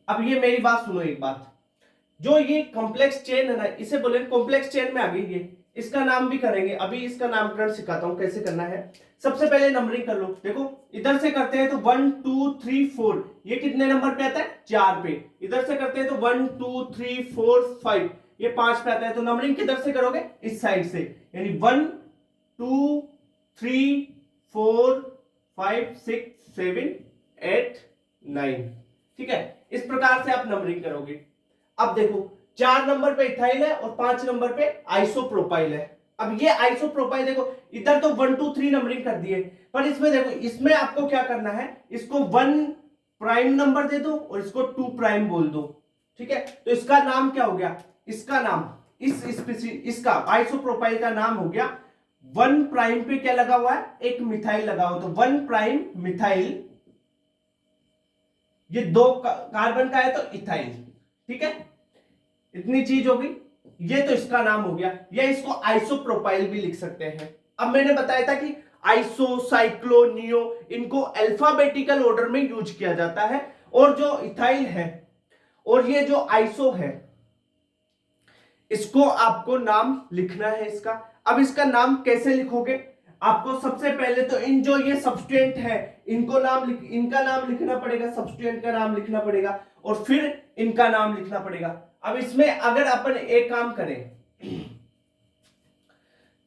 अब ये मेरी बात सुनो एक बात, जो ये कॉम्प्लेक्स चेन है ना, इसे बोले कॉम्प्लेक्स चेन में आ गई ये, इसका नाम भी करेंगे, अभी इसका नामकरण सिखाता हूं कैसे करना है। सबसे पहले नंबरिंग कर लो। देखो इधर से करते हैं तो 1 2 3 4, ये कितने नंबर पे आता है, 4 पे। इधर से करते हैं तो 1 2 3 4 5, ये 5 पे आता है। तो नंबरिंग किधर से करोगे, इस साइड से, यानी 1 2 3 4 5 6 7 8 9। ठीक है, इस प्रकार से आप नंबरिंग करोगे। अब देखो 4 नंबर पे इथाइल है और 5 नंबर पे आइसोप्रोपाइल है। अब ये आइसोप्रोपाइल देखो, इधर तो 1 2 3 नंबरिंग कर दिए, पर इसमें देखो, इसमें आपको क्या करना है, इसको 1 प्राइम नंबर दे दो और इसको 2 प्राइम बोल दो। ठीक है, तो इसका नाम क्या हो गया, इसका नाम, इसका आइसोप्रोपाइल का नाम हो गया, 1 प्राइम पे क्या लगा हुआ है, एक मिथाइल लगा हुआ, तो 1 प्राइम मिथाइल, ये 2 कार्बन का है तो इथाइल। ठीक है, इतनी चीज होगी, ये तो इसका नाम हो गया, या इसको आइसोप्रोपाइल भी लिख सकते हैं। अब मैंने बताया था कि आइसो, साइक्लो, नियो, इनको अल्फाबेटिकल ऑर्डर में यूज किया जाता है, और जो इथाइल है और ये जो आइसो है, इसको आपको नाम लिखना है इसका। अब इसका नाम कैसे लिखोगे, आपको सबसे पहले तो इन जो ये सब्सटेंट है इनका नाम लिखना पड़ेगा, सब्सटेंट का नाम लिखना पड़ेगा और फिर इनका नाम लिखना पड़ेगा। अब इसमें अगर अपन एक काम करें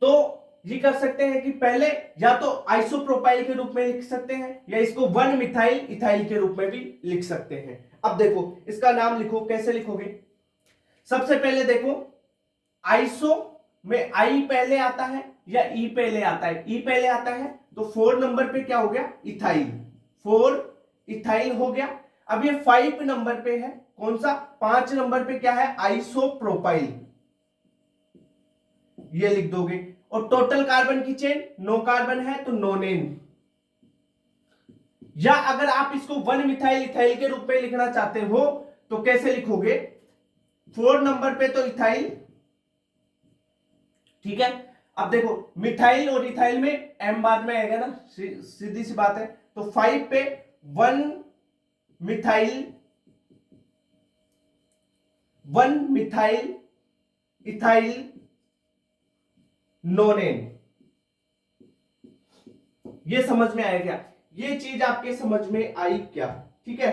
तो ये कर सकते हैं कि पहले या तो आइसोप्रोपाइल के रूप में लिख सकते हैं या इसको 1 मिथाइल इथाइल के रूप में भी लिख सकते हैं। अब देखो इसका नाम लिखो, कैसे लिखोगे? सबसे पहले देखो आइसो में आई पहले आता है या ई पहले आता है? ई पहले आता है तो 4 नंबर पे क्या हो गया? इथाइल, 4 इथाइल हो गया। अब ये 5 नंबर पे है, कौन सा? 5 नंबर पे क्या है? आइसोप्रोपाइल, ये लिख दोगे। और टोटल कार्बन की चेन 9 कार्बन है तो नोनेन। या अगर आप इसको 1 मिथाइल इथाइल के रूप में लिखना चाहते हो तो कैसे लिखोगे? 4 नंबर पे तो इथाइल, ठीक है। अब देखो मिथाइल और इथाइल में एम बाद में आएगा ना, सीधी सी बात है। तो 5 पे 1 मिथाइल इथाइल नोनेन। ये समझ में आया क्या? ये चीज आपके समझ में आई क्या? ठीक है।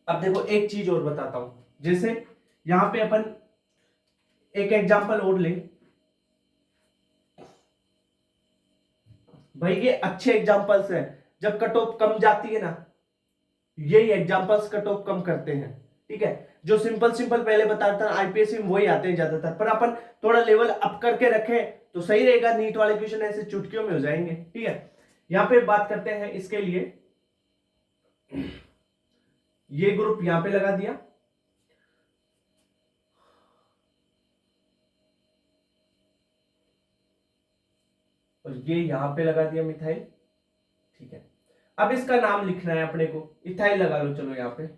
अब देखो एक चीज और बताता हूं, जैसे यहां पे अपन एक एग्जांपल और ले भाई, ये अच्छे एग्जांपल्स हैं। जब कट ऑफ कम जाती है ना, यही एग्जांपल्स कट ऑफ कम करते हैं, ठीक है। जो सिंपल पहले बताता था आईपीएससी में वही आते हैं ज्यादातर, पर अपन थोड़ा लेवल अप करके रखें तो सही रहेगा। नीट वाले क्वेश्चन ऐसे चुटकियों में हो जाएंगे, ठीक है। यहां पे बात करते हैं इसके लिए, ये ग्रुप यहां पे लगा दिया, और ये यहां पे लगा दिया मिथाइल, ठीक है। अब इसका नाम लिखना है अपने को, इथाइल लगा लो, चलो यहां पे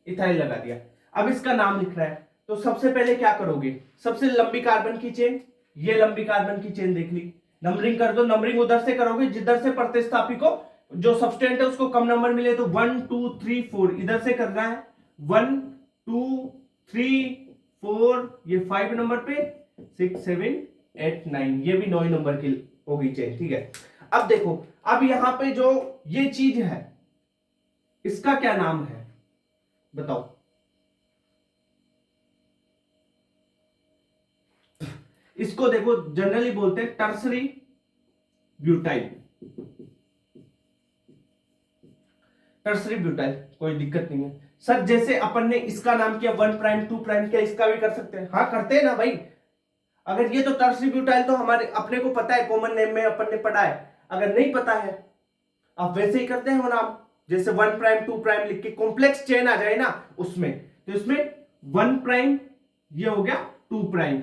इथाइल लगा दिया। अब इसका नाम लिखना है तो सबसे पहले क्या करोगे? सबसे लंबी कार्बन की चेन, ये लंबी कार्बन की चेन देख ली, नंबरिंग कर दो। नंबरिंग उधर से करोगे जिधर से प्रतिस्थापी को जो सब्सटेंट है उसको कम नंबर मिले, तो 1 2 3 4 इधर से करना है। 1 2 3 4, ये 5 नंबर पे, 6 7 8 9, ये भी 9 नंबर की होगी चेन, ठीक है। अब देखो, अब यहां पे जो ये चीज है इसका क्या नाम है बताओ? इसको देखो जनरली बोलते हैं टर्सरी ब्यूटाइल। टर्सरी ब्यूटाइल, कोई दिक्कत नहीं है सर। जैसे अपन ने इसका नाम किया 1 प्राइम 2 प्राइम, क्या इसका भी कर सकते हैं? हाँ करते हैं ना भाई। अगर ये तो टर्सरी ब्यूटाइल तो हमारे अपने को पता है, कॉमन नेम में अपन ने पढ़ा है। अगर नहीं पता है आप वैसे ही करते हैं वो नाम, जैसे 1 प्राइम 2 प्राइम लिख के कॉम्प्लेक्स चेन आ जाए ना उसमें, तो इसमें 1 प्राइम ये हो गया 2 प्राइम।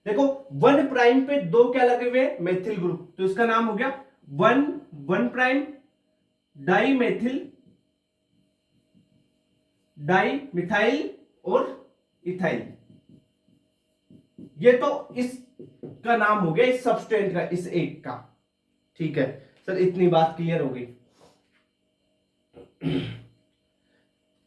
देखो 1 प्राइम पे 2 क्या लगे हुए हैं? मेथिल ग्रुप, तो इसका नाम हो गया 1 प्राइम डाई मिथाइल और इथाइल। ये तो इसका नाम हो गया इस सब्सटेंट का, इस एक का, ठीक है सर। इतनी बात क्लियर हो गई।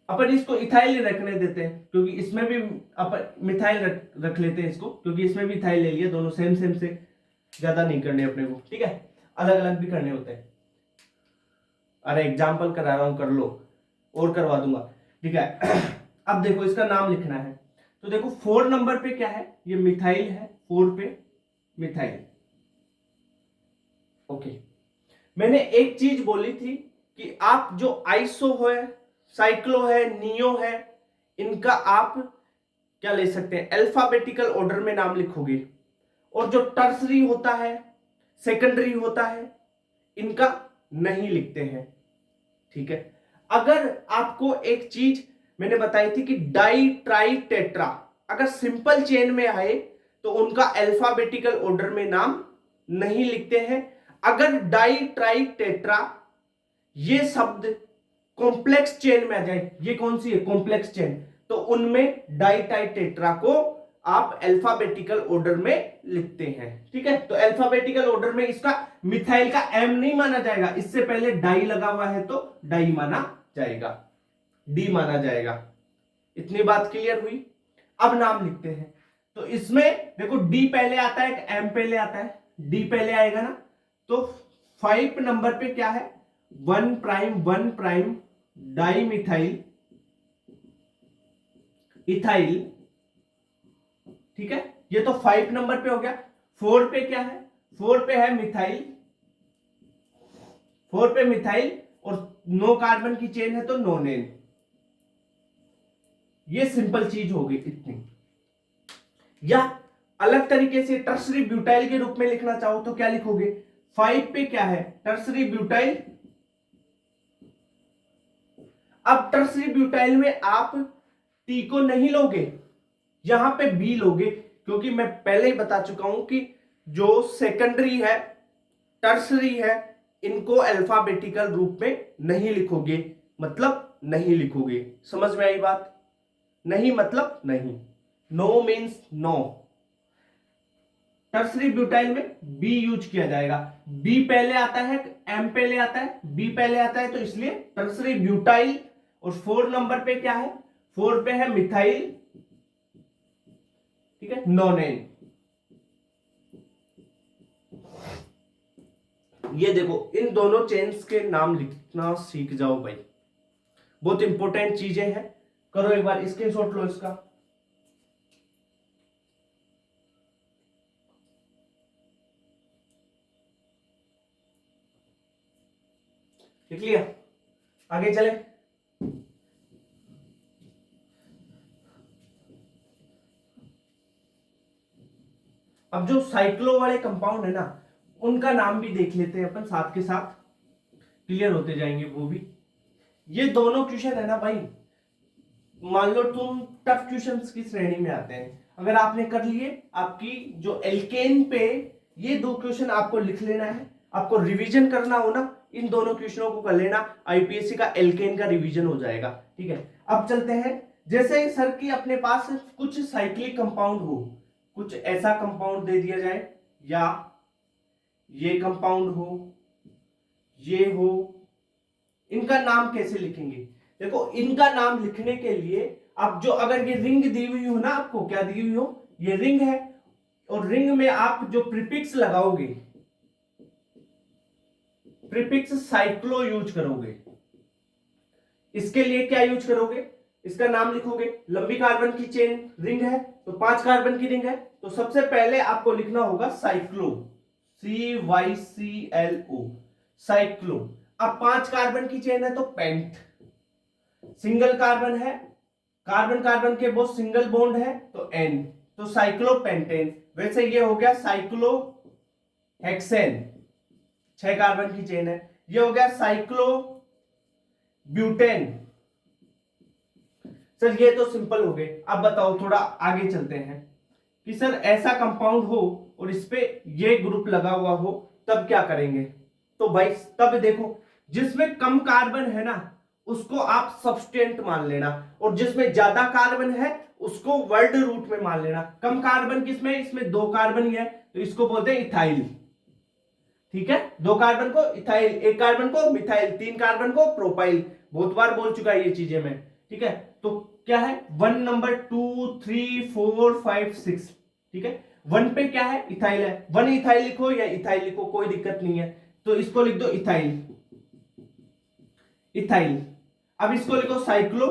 अपन इसको इथाइल रखने देते हैं क्योंकि इसमें भी अपन मिथाइल रख लेते हैं इसको, क्योंकि इसमें भी इथाइल ले लिया। दोनों सेम से, ज्यादा नहीं करने अपने को, ठीक है। अलग अलग भी करने होते हैं। अरे एग्जाम्पल करा रहा हूं, कर लो, और करवा दूंगा, ठीक है। अब देखो इसका नाम लिखना है, तो देखो 4 नंबर पे क्या है? ये मिथाइल है, 4 पे मिथाइल, ओके। मैंने एक चीज बोली थी कि आप जो आइसो है, साइक्लो है, नियो है, इनका आप क्या ले सकते हैं? अल्फाबेटिकल ऑर्डर में नाम लिखोगे। और जो टर्सरी होता है, सेकेंडरी होता है, इनका नहीं लिखते हैं, ठीक है। अगर आपको एक चीज मैंने बताई थी कि डाई ट्राई टेट्रा अगर सिंपल चेन में आए तो उनका अल्फाबेटिकल ऑर्डर में नाम नहीं लिखते हैं। अगर डाई ट्राई टेट्रा ये शब्द कॉम्प्लेक्स चेन में आ जाए, ये कौन सी है? कॉम्प्लेक्स चेन, तो उनमें डाई ट्राई टेट्रा को आप अल्फाबेटिकल ऑर्डर में लिखते हैं, ठीक है। तो अल्फाबेटिकल ऑर्डर में इसका मिथाइल का एम नहीं माना जाएगा, इससे पहले डाई लगा हुआ है तो डाई माना जाएगा, डी माना जाएगा। इतनी बात क्लियर हुई? अब नाम लिखते हैं, तो इसमें देखो डी पहले आता है, एम पहले आता है, डी पहले आएगा ना, तो 5 नंबर पे क्या है, 1' डाई मिथाइल इथाइल, ठीक है, ये तो 5 नंबर पे हो गया। 4 पे क्या है, 4 पे है मिथाइल, 4 पे मिथाइल और 9 कार्बन की चेन है तो नोनेन। ये सिंपल चीज होगी इतनी। या अलग तरीके से टर्सरी ब्यूटाइल के रूप में लिखना चाहो तो क्या लिखोगे, 5 पे क्या है, टर्सरी ब्यूटाइल। अब टर्सरी ब्यूटाइल में आप टी को नहीं लोगे, यहां पे बी लोगे, क्योंकि मैं पहले ही बता चुका हूं कि जो सेकेंडरी है, टर्सरी है, इनको अल्फाबेटिकल रूप में नहीं लिखोगे, मतलब नहीं लिखोगे। समझ में आई बात? नहीं मतलब नहीं, no means no. Tertiary butyl में बी यूज किया जाएगा। बी पहले आता है, एम पहले आता है, बी पहले आता है, तो इसलिए टर्सरी ब्यूटाइल। और 4 नंबर पे क्या है, 4 पे है मिथाइल, ठीक है, नोनेन। ये देखो, इन दोनों चेन्स के नाम लिखना सीख जाओ भाई, बहुत इंपॉर्टेंट चीजें हैं। करो एक बार स्क्रीनशॉट लो इसका। लिख लिया? आगे चले। अब जो साइक्लो वाले कंपाउंड है ना, उनका नाम भी देख लेते हैं अपन साथ के साथ, क्लियर होते जाएंगे वो भी। ये दोनों क्वेश्चन है ना भाई, मान लो तुम टफ क्वेश्चंस की श्रेणी में आते हैं, अगर आपने कर लिए, आपकी जो एल्केन पे ये 2 क्वेश्चन आपको लिख लेना है, आपको रिवीजन करना हो ना, इन दोनों क्वेश्चनों को कर लेना, आईपीएससी का एल्केन का रिवीजन हो जाएगा, ठीक है। अब चलते हैं, जैसे सर की अपने पास कुछ साइक्लिक कंपाउंड हो, कुछ ऐसा कंपाउंड दे दिया जाए, या ये कंपाउंड हो, ये हो, इनका नाम कैसे लिखेंगे? देखो, इनका नाम लिखने के लिए आप जो, अगर ये रिंग दी हुई हो ना, आपको क्या दी हुई हो, ये रिंग है, और रिंग में आप जो प्रीफिक्स लगाओगे, प्रीफिक्स साइक्लो यूज करोगे। इसके लिए क्या यूज करोगे, इसका नाम लिखोगे, लंबी कार्बन की चेन रिंग है, तो 5 कार्बन की रिंग है, तो सबसे पहले आपको लिखना होगा साइक्लो, CYCLO, साइक्लो। अब 5 कार्बन की चेन है तो पेंट, सिंगल कार्बन है, कार्बन कार्बन के वो सिंगल बॉन्ड है तो एन, तो साइक्लोपेंटेन। वैसे ये हो गया साइक्लो हेक्सेन, 6 कार्बन की चेन है। ये हो गया साइक्लो ब्यूटेन। सर ये तो सिंपल हो गए, अब बताओ थोड़ा आगे चलते हैं कि सर ऐसा कंपाउंड हो और इस पे ये ग्रुप लगा हुआ हो, तब क्या करेंगे? तो भाई तब देखो, जिसमें कम कार्बन है ना उसको आप सब्सटेंट मान लेना, और जिसमें ज्यादा कार्बन है उसको वर्ड रूट में मान लेना। कम कार्बन किसमें, इसमें 2 कार्बन ही है, तो इसको बोलते हैं इथाइल, ठीक है, 2 कार्बन को इथाइल, 1 कार्बन को मिथाइल, 3 कार्बन को प्रोपाइल। बहुत बार बोल चुका है ये चीजें मैं, ठीक है। तो क्या है, 1 नंबर 2 3 4 5 6, ठीक है। 1 पे क्या है, इथाइल है, 1 इथाइल लिखो या इथाइल लिखो, कोई दिक्कत नहीं है, तो इसको लिख दो इथाइल, इथाइल। अब इसको लिखो साइक्लो,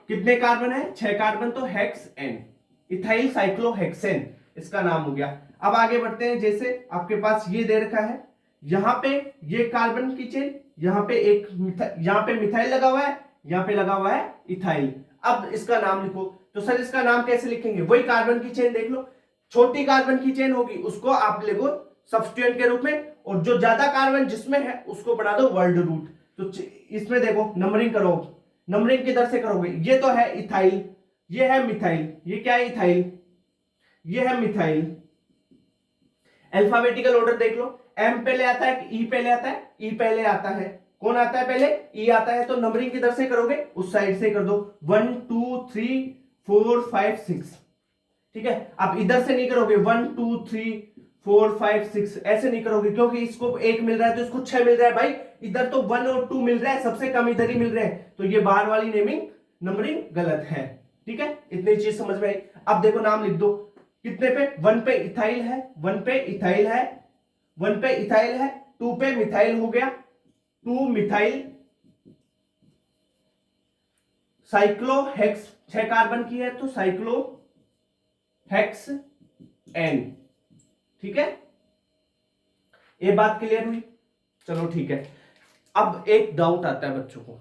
कितने कार्बन है, 6 कार्बन, तो हेक्स एन, इथाइल साइक्लोहेक्सेन इसका नाम हो गया। अब आगे बढ़ते हैं, जैसे आपके पास ये दे रखा है, यहां पे ये कार्बन की चेन, यहां पे एक यहां पे मिथाइल लगा हुआ है, यहां पे लगा हुआ है इथाइल। अब इसका नाम लिखो, तो सर इसका नाम कैसे लिखेंगे, वही कार्बन की चेन देख लो, छोटी कार्बन की चेन होगी उसको आप लिखो सब्स्टिट्यूएंट के रूप में, और जो ज्यादा कार्बन जिसमें है उसको बढ़ा दो वर्ड रूट। तो इसमें देखो नंबरिंग करो, नंबरिंग किधर से करोगे, ये तो है इथाइल, ये है मिथाइल, ये क्या है इथाइल, ये है मिथाइल। अल्फाबेटिकल ऑर्डर देख लो, एम पहले आता है, ई पहले आता है, ई पहले आता है, कौन आता है पहले, ई आता है, तो नंबरिंग किधर से करोगे, उस साइड से कर दो, 1 2 3 4 5 6, ठीक है। आप इधर से नहीं करोगे 1 2 3 4 5 6, ऐसे नहीं करोगे, क्योंकि इसको 1 मिल रहा है तो इसको 6 मिल रहा है भाई, इधर तो 1 और 2 मिल रहा है, सबसे कम इधर ही मिल रहे हैं, तो ये बाहर वाली नेमिंग नंबरिंग गलत है। ठीक है, इतनी चीज समझ में आई। अब देखो नाम लिख दो, कितने पे, 1 पे इथाइल है, 1 पे इथाइल है, 1 पे इथाइल है, 2 पे मिथाइल हो गया, 2 मिथाइल साइक्लोहेक्स, 6 कार्बन की है तो साइक्लोहेक्स एन। ठीक है, ये बात क्लियर हुई। चलो ठीक है, अब एक डाउट आता है बच्चों को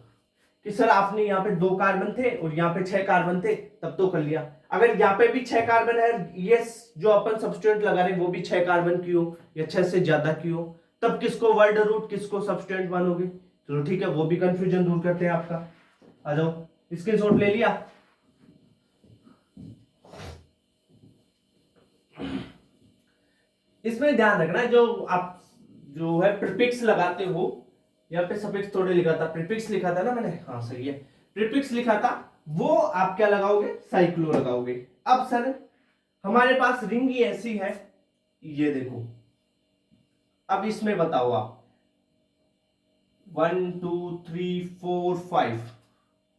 कि सर आपने यहाँ पे 2 कार्बन थे और यहाँ पे 6 कार्बन थे, तब तो कर लिया। अगर यहाँ पे भी 6 कार्बन है, ये जो अपन सब्स्टिट्यूएंट लगा रहे हैं वो भी 6 कार्बन की हो या 6 से ज्यादा की हो, तब किसको वर्ड रूट किसको सब्स्टिट्यूएंट मानोगे? चलो ठीक है, वो भी कंफ्यूजन दूर करते हैं आपका। आ जाओ, स्क्रीनशॉट ले लिया। इसमें ध्यान रखना, जो आप जो है प्रीफिक्स लगाते हो, यहाँ पे सफिक्स थोड़े लिखा था, प्रीफिक्स लिखा था ना मैंने, हाँ सही है, प्रीफिक्स लिखा था, वो आप क्या लगाओगे? साइक्लो लगाओगे। अब सर हमारे पास रिंग ही ऐसी है, ये देखो, अब इसमें बताओ आप 1 2 3 4 5,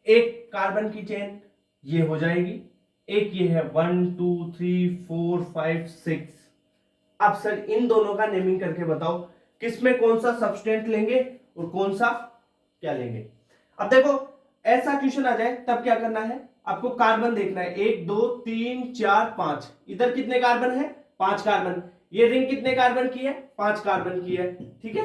एक कार्बन की चेन ये हो जाएगी, एक ये है 1 2 3 4 5 6। अब सर इन दोनों का नेमिंग करके बताओ किसमें कौन सा सब्सटेंट लेंगे और कौन सा क्या लेंगे। अब देखो ऐसा क्वेश्चन आ जाए तब क्या करना है, आपको कार्बन देखना है, 1 2 3 4 5, इधर कितने कार्बन है? 5 कार्बन। ये रिंग कितने कार्बन की है? 5 कार्बन की है। ठीक है,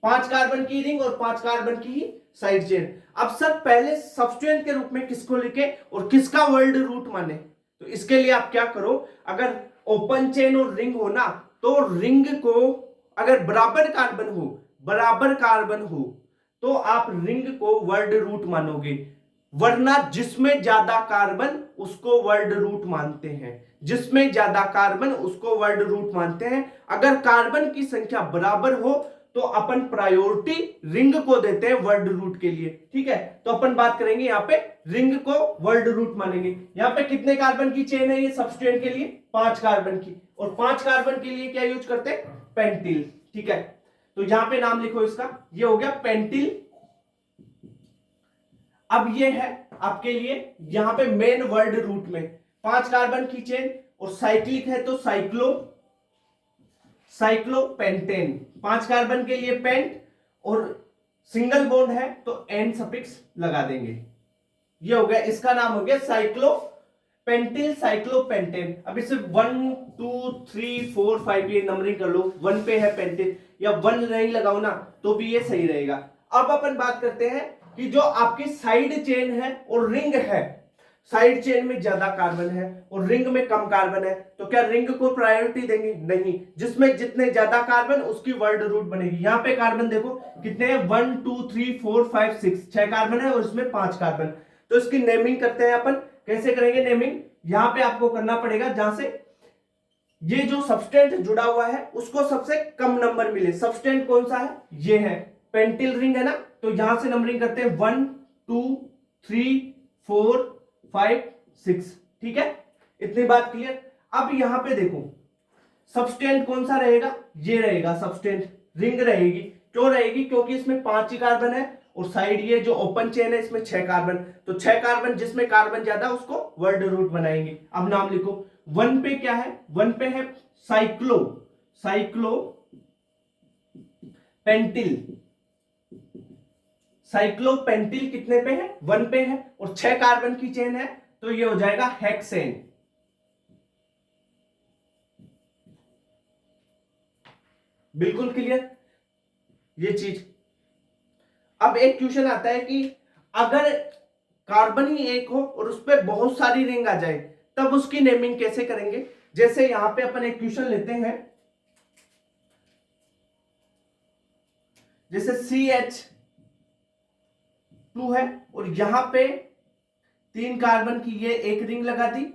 5 कार्बन की रिंग और 5 कार्बन की ही साइड चेन। अब सर पहले सब्सटेंट के रूप में किसको लिखे और किसका वर्ल्ड रूट माने, तो इसके लिए आप क्या करो, अगर ओपन चेन और रिंग हो ना, तो रिंग को अगर बराबर कार्बन हो तो आप रिंग को वर्ल्ड रूट मानोगे, वरना जिसमें ज्यादा कार्बन उसको वर्ल्ड रूट मानते हैं, जिसमें ज्यादा कार्बन उसको वर्ल्ड रूट मानते हैं। अगर कार्बन की संख्या बराबर हो तो अपन प्रायोरिटी रिंग को देते हैं वर्ल्ड रूट के लिए। ठीक है, तो अपन बात करेंगे यहाँ पे रिंग को वर्ल्ड रूट मानेंगे। यहाँ पे कितने कार्बन की चेन है ये सब्सटेंट के लिए? 5 कार्बन की, और 5 कार्बन के लिए क्या यूज करते हैं? पेंटिल। ठीक है, तो यहां पे नाम लिखो इसका, ये हो गया पेंटिल। अब ये है आपके लिए यहां पे मेन वर्ल्ड रूट में 5 कार्बन की चेन और साइक्लिक है तो साइक्लोपेंटेन, 5 कार्बन के लिए पेंट और सिंगल बॉन्ड है तो एन सफिक्स लगा देंगे। ये हो गया, इसका नाम हो गया साइक्लोपेंटिल, साइक्लोपेंटेन। अब इसे 1 2 3 4 5 ये नंबरिंग कर लो, 1 पे है पेंटिल, या 1 नहीं लगाओ ना तो भी ये सही रहेगा। अब अपन बात करते हैं कि जो आपकी साइड चेन है और रिंग है, साइड चेन में ज्यादा कार्बन है और रिंग में कम कार्बन है, तो क्या रिंग को प्रायोरिटी देंगे? नहीं, जिसमें जितने ज्यादा कार्बन उसकी वर्ल्ड रूट बनेगी। यहां पे कार्बन देखो कितने हैं, 1 2 3 4 5 6, 6 कार्बन है और इसमें 5 कार्बन। तो इसकी नेमिंग करते हैं अपन, कैसे करेंगे नेमिंग? यहां पे आपको करना पड़ेगा जहां से ये जो सब्सटेंट जुड़ा हुआ है उसको सबसे कम नंबर मिले। सब्सटेंट कौन सा है? ये है पेंटिल रिंग है ना, तो यहां से नंबरिंग करते हैं 1 2 3 4 5 6। ठीक है, इतनी बात क्लियर। अब यहां पे देखो सब्सटेंट कौन सा रहेगा? ये रहेगा सब्सटेंट, रिंग रहेगी। क्यों रहेगी? क्योंकि इसमें 5 ही कार्बन है और साइड ये जो ओपन चेन है इसमें 6 कार्बन, तो 6 कार्बन जिसमें कार्बन ज्यादा उसको वर्ल्ड रूट बनाएंगे। अब नाम लिखो, 1 पे क्या है? 1 पे है साइक्लोपेंटिल, साइक्लोपेंटिल कितने पे है? 1 पे है और 6 कार्बन की चेन है तो ये हो जाएगा हेक्सेन। बिल्कुल क्लियर ये चीज। अब एक क्वेश्चन आता है कि अगर कार्बन ही एक हो और उस पर बहुत सारी रिंग आ जाए तब उसकी नेमिंग कैसे करेंगे? जैसे यहां पे अपन एक क्वेश्चन लेते हैं, जैसे CH2 है और यहां पे 3 कार्बन की ये एक रिंग लगा दी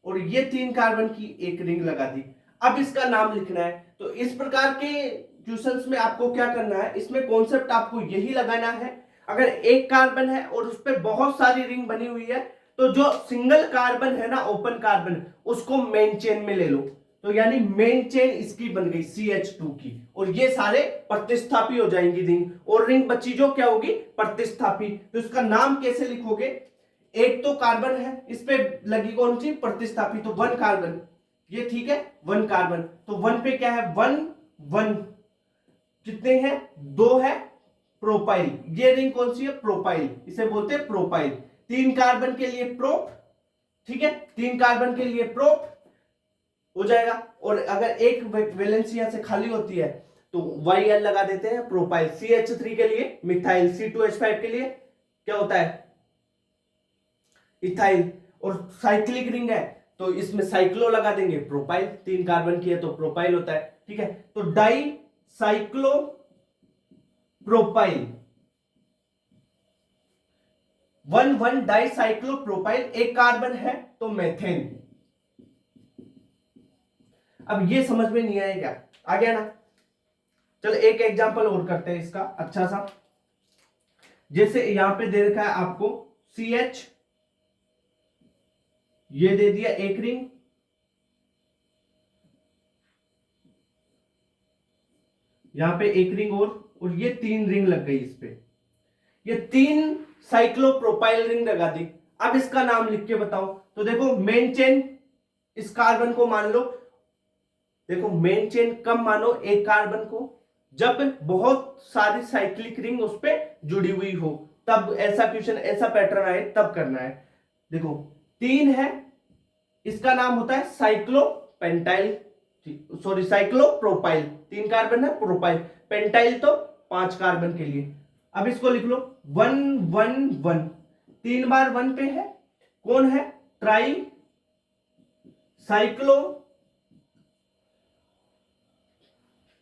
और ये 3 कार्बन की एक रिंग लगा दी। अब इसका नाम लिखना है, तो इस प्रकार के क्वेश्चंस में आपको क्या करना है, इसमें कॉन्सेप्ट आपको यही लगाना है, अगर एक कार्बन है और उस पर बहुत सारी रिंग बनी हुई है तो जो सिंगल कार्बन है ना, ओपन कार्बन, उसको मेन चेन में ले लो। तो यानी मेन चेन इसकी बन गई CH2 की, और ये सारे प्रतिस्थापी हो जाएंगी रिंग, और रिंग बच्ची जो क्या होगी? प्रतिस्थापी। तो इसका नाम कैसे लिखोगे? एक तो कार्बन है, इस पे लगी कौन सी प्रतिस्थापी, तो 1 कार्बन, ये ठीक है 1 कार्बन, तो 1 पे क्या है 1 1, कितने हैं 2 है प्रोपाइल, ये रिंग कौन सी है प्रोपाइल, इसे बोलते हैं प्रोपाइल। 3 कार्बन के लिए प्रोप, ठीक है 3 कार्बन के लिए प्रोप हो जाएगा, और अगर एक वैलेंस यहां से खाली होती है तो YL लगा देते हैं प्रोपाइल। CH3 के लिए मिथाइल, C2H5 के लिए क्या होता है इथाइल, और साइक्लिक रिंग है तो इसमें साइक्लो लगा देंगे प्रोपाइल, 3 कार्बन की है तो प्रोपाइल होता है, ठीक है। तो di cyclo propyl, 1 di cyclo propyl, एक कार्बन है तो मेथेन। अब ये समझ में नहीं आया क्या, आ गया ना। चलो एक एग्जांपल और करते हैं इसका अच्छा सा, जैसे यहां पे दे रखा है आपको CH, ये दे दिया एक रिंग, यहां पे एक रिंग और ये 3 रिंग लग गई इस पे, ये 3 साइक्लोप्रोपाइल रिंग लगा दी। अब इसका नाम लिख के बताओ, तो देखो मेन चेन इस कार्बन को मान लो, देखो मेन चेन कब मानो एक कार्बन को, जब बहुत सारी साइक्लिक रिंग उस पे जुड़ी हुई हो, तब ऐसा क्वेश्चन ऐसा पैटर्न आए तब करना है। देखो 3 है, इसका नाम होता है साइक्लोपेंटाइल, सॉरी साइक्लोप्रोपाइल, 3 कार्बन है प्रोपाइल, पेंटाइल तो 5 कार्बन के लिए। अब इसको लिख लो 1 1 1, 3 बार 1 पे है, कौन है ट्राई साइक्लो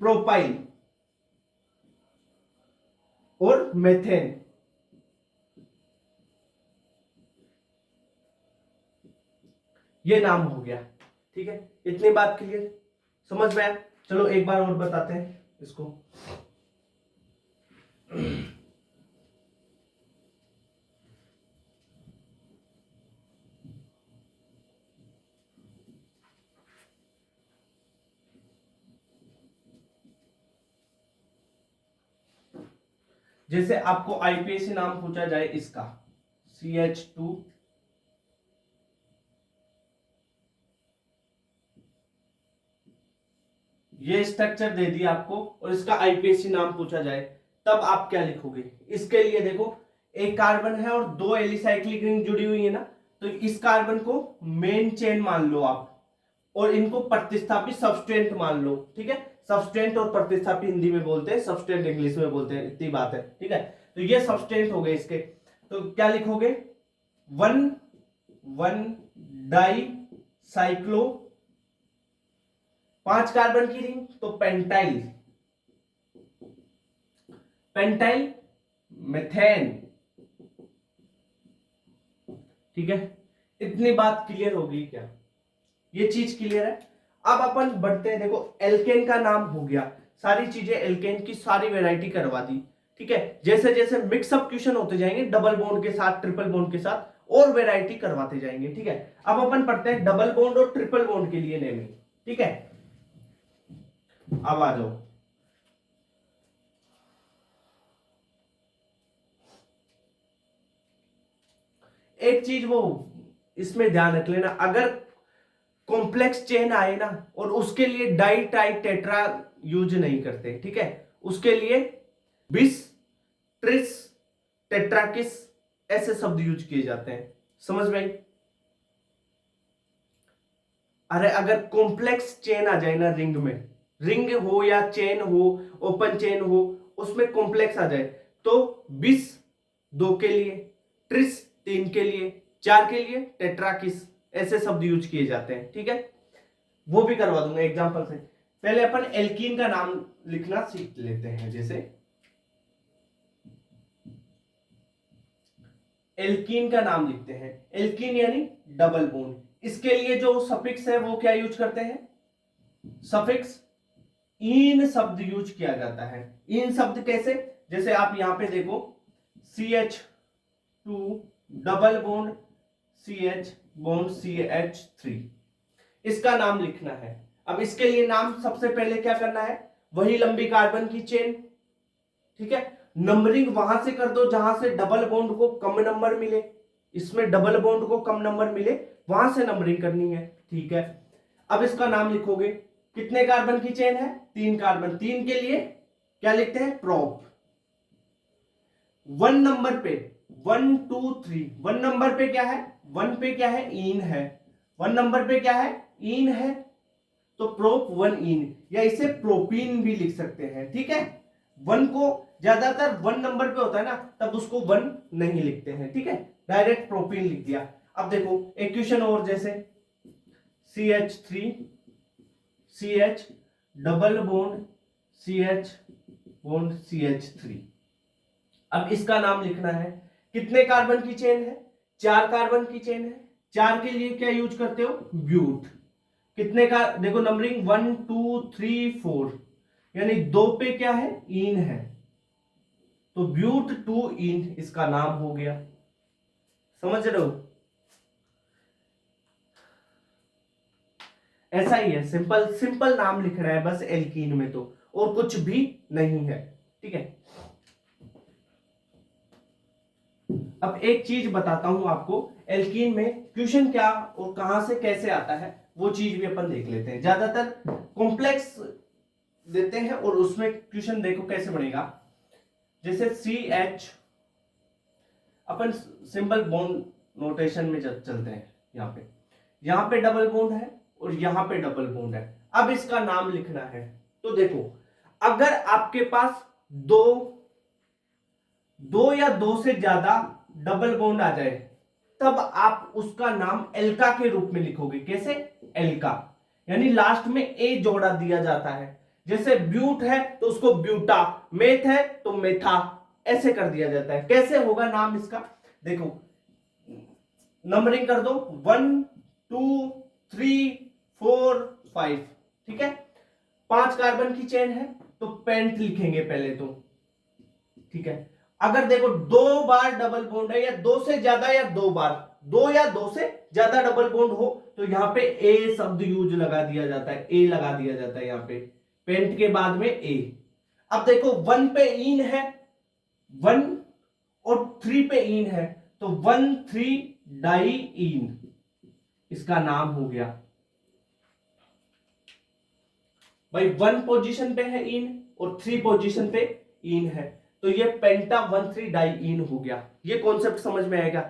प्रोपाइल और मेथेन। ये नाम हो गया, ठीक है। इतनी बात क्लियर, समझ में आया। चलो एक बार और बताते हैं इसको। जैसे आपको आईपीएसी नाम पूछा जाए इसका CH2, ये स्ट्रक्चर दे दिया आपको, और इसका आईपीएसी नाम पूछा जाए तब आप क्या लिखोगे। इसके लिए देखो एक कार्बन है और 2 एलिसाइक्लिक रिंग जुड़ी हुई है ना, तो इस कार्बन को मेन चेन मान लो आप, और इनको प्रतिस्थापी सबस्टेंट मान लो, ठीक है। सबस्टेंट और प्रतिस्थापी हिंदी में बोलते हैं, सबस्टेंट इंग्लिश में बोलते हैं, इतनी बात है, ठीक है। तो ये सबस्टेंट हो गए इसके, तो क्या लिखोगे 1 1 डाई साइक्लो, 5 कार्बन की रिंग तो पेंटाइल, पेंटाइल मेथेन, ठीक है। इतनी बात क्लियर होगी क्या, ये चीज क्लियर है। अब अपन बढ़ते हैं, देखो एल्केन का नाम हो गया, सारी चीजें एल्केन की सारी वैरायटी करवा दी, ठीक है। जैसे जैसे मिक्सअप क्वेश्चन होते जाएंगे डबल बॉन्ड के साथ ट्रिपल बॉन्ड के साथ और वैरायटी करवाते जाएंगे, ठीक है। अब अपन पढ़ते हैं डबल बॉन्ड और ट्रिपल बॉन्ड के लिए नेमिंग, ठीक है। अब आ जाओ, एक चीज वो इसमें ध्यान रख लेना, अगर कॉम्प्लेक्स चेन आए ना और उसके लिए डाई टाई टेट्रा यूज नहीं करते, ठीक है। उसके लिए बिस ट्रिस टेट्राकिस ऐसे शब्द यूज किए जाते हैं, समझ में आई। अरे अगर कॉम्प्लेक्स चेन आ जाए ना रिंग में, रिंग हो या चेन हो, ओपन चेन हो, उसमें कॉम्प्लेक्स आ जाए तो बिस 2 के लिए, ट्रिस 3 के लिए, 4 के लिए टेट्राकिस ऐसे शब्द यूज किए जाते हैं, ठीक है। वो भी करवा दूंगा एग्जांपल से। पहले अपन एल्कीन का नाम लिखना सीख लेते हैं, जैसे एल्कीन का नाम लिखते हैं, एल्कीन यानी डबल बॉन्ड। इसके लिए जो सफिक्स है वो क्या यूज करते हैं, सफिक्स इन शब्द यूज किया जाता है। इन शब्द कैसे, जैसे आप यहां पे देखो CH2 double bond CH bond CH3, इसका नाम लिखना है। अब इसके लिए नाम सबसे पहले क्या करना है, वही लंबी कार्बन की चेन, ठीक है। नंबरिंग वहां से कर दो जहां से डबल बॉन्ड को कम नंबर मिले, इसमें डबल बॉन्ड को कम नंबर मिले वहां से नंबरिंग करनी है, ठीक है। अब इसका नाम लिखोगे, कितने कार्बन की चेन है, 3 कार्बन, 3 के लिए क्या लिखते हैं, प्रोप। 1 नंबर पे 1 2 3, 1 नंबर पे क्या है, 1 पे क्या है, इन है, 1 नंबर पे क्या है, इन है, तो प्रोप 1 इन, या इसे प्रोपीन भी लिख सकते हैं, ठीक है। 1 को ज्यादातर 1 नंबर पे होता है ना, तब उसको 1 नहीं लिखते हैं, ठीक है, डायरेक्ट प्रोपीन लिख दिया। अब देखो एक क्वेश्चन और, जैसे CH3 CH double bond CH bond CH3। अब इसका नाम लिखना है, कितने कार्बन की चेन है, 4 कार्बन की चेन है, 4 के लिए क्या यूज करते हो, ब्यूट। कितने का, देखो नंबरिंग 1 2 3 4, यानी 2 पे क्या है, इन है, तो ब्यूट 2 इन इसका नाम हो गया। समझ रहे हो, ऐसा ही है, सिंपल सिंपल नाम लिखना है बस एल्कीन में, तो और कुछ भी नहीं है, ठीक है। अब एक चीज बताता हूं आपको, एल्कीन में क्वेश्चन क्या और कहां से कैसे आता है, वो चीज भी अपन देख लेते हैं। ज्यादातर कॉम्प्लेक्स देते हैं और उसमें क्वेश्चन देखो कैसे बनेगा। जैसे CH, अपन सिंपल बॉन्ड नोटेशन में चलते हैं, यहां पे डबल बॉन्ड है और यहां पे डबल बॉन्ड है। अब इसका नाम लिखना है, तो देखो अगर आपके पास दो या दो से ज्यादा डबल बॉन्ड आ जाए, तब आप उसका नाम एल्का के रूप में लिखोगे। कैसे, एल्का, यानी लास्ट में ए जोड़ा दिया जाता है। जैसे ब्यूट है तो उसको ब्यूटा, मेथ है तो मेथा, ऐसे कर दिया जाता है। कैसे होगा नाम इसका, देखो नंबरिंग कर दो, 1 2 3 4 5, ठीक है। 5 कार्बन की चेन है तो पेंट लिखेंगे पहले तो, ठीक है। अगर देखो 2 बार डबल बॉन्ड है, या 2 से ज्यादा, या 2 बार, 2 या 2 से ज्यादा डबल बॉन्ड हो, तो यहां पे ए शब्द यूज लगा दिया जाता है, ए लगा दिया जाता है यहां पे, पेंट के बाद में ए। अब देखो 1 पे इन है, 1 और 3 पे इन है, तो 1 3 डाई इन इसका नाम हो गया। भाई 1 पोजीशन पे है इन और 3 पोजीशन पे इन है, तो ये पेंटा 1 3 डाई इन हो गया। ये कॉन्सेप्ट समझ में आएगा।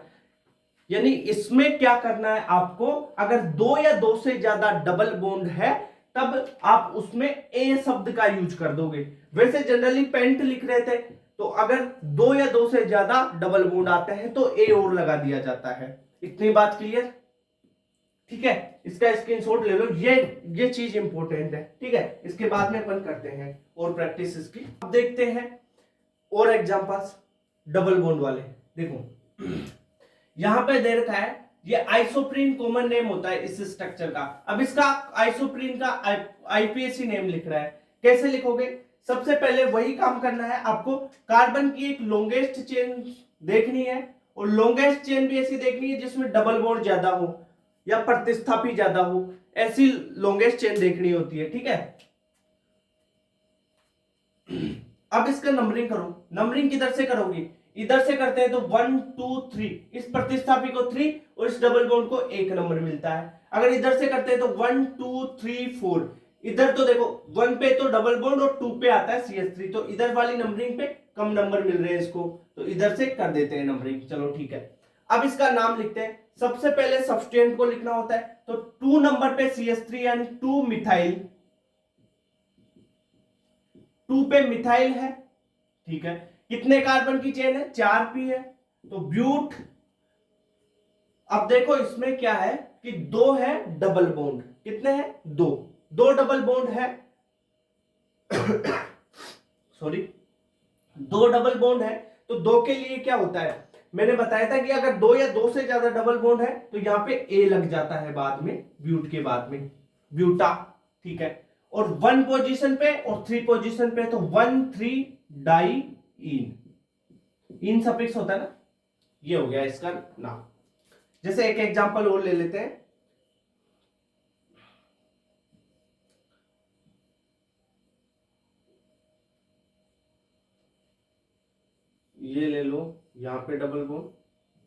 यानी इसमें क्या करना है आपको, अगर 2 या 2 से ज्यादा डबल बॉन्ड है, तब आप उसमें ए शब्द का यूज कर दोगे। वैसे जनरली पेंट लिख रहे थे, तो अगर 2 या 2 से ज्यादा डबल बॉन्ड आते हैं तो ए और लगा दिया जाता है। इतनी बात क्लियर, ठीक है। इसका स्क्रीनशॉट ले लो, ये चीज इंपॉर्टेंट है, ठीक है। इसके बाद में अपन करते हैं और प्रैक्टिस इसकी। अब देखते हैं और एग्जांपल्स डबल बॉन्ड वाले। देखो यहां पे दे रखा है, ये आइसोप्रीन कॉमन नेम होता है इस स्ट्रक्चर का। अब इसका आइसोप्रीन का आईपीएसी नेम लिख रहा है, कैसे लिखोगे, सबसे पहले वही काम करना है आपको, कार्बन की एक लॉन्गेस्ट चेन देखनी है, और लॉन्गेस्ट चेन भी ऐसी देखनी है जिसमें डबल बॉन्ड ज्यादा हो या प्रतिस्थापी ज्यादा हो, ऐसी लॉन्गेस्ट चेन देखनी होती है, ठीक है। अब इसका नंबरिंग करो, नंबरिंग किधर से करोगे, इधर से करते हैं तो 1 2 3, इस प्रतिस्थापी को 3 और इस डबल बॉन्ड को 1 नंबर मिलता है। अगर इधर से करते हैं तो 1 2 3 4, इधर तो देखो 1 पे तो डबल बॉन्ड और 2 पे आता है CH3, तो इधर वाली नंबरिंग पे कम नंबर मिल रहे हैं इसको, तो इधर से कर देते हैं नंबरिंग, चलो ठीक है। अब इसका नाम लिखते हैं, सबसे पहले सब्सटेंट को लिखना होता है, तो 2 नंबर पे CH3 यानी 2 मिथाइल, 2 पे मिथाइल है, ठीक है। कितने कार्बन की चेन है, 4 पी है, तो ब्यूट। अब देखो इसमें क्या है कि 2 है डबल बॉन्ड, कितने हैं, 2 2 डबल बॉन्ड है सॉरी, 2 डबल बॉन्ड है, तो 2 के लिए क्या होता है, मैंने बताया था कि अगर 2 या 2 से ज्यादा डबल बॉन्ड है तो यहां पे ए लग जाता है बाद में, ब्यूट के बाद में ब्यूटा, ठीक है। और 1 पोजीशन पे और 3 पोजीशन पे तो 1 3 डाई इन सफिक्स होता है ना, ये हो गया इसका नाम। जैसे एक एग्जांपल और ले लेते हैं, ये ले लो, यहां पे डबल बॉन्ड,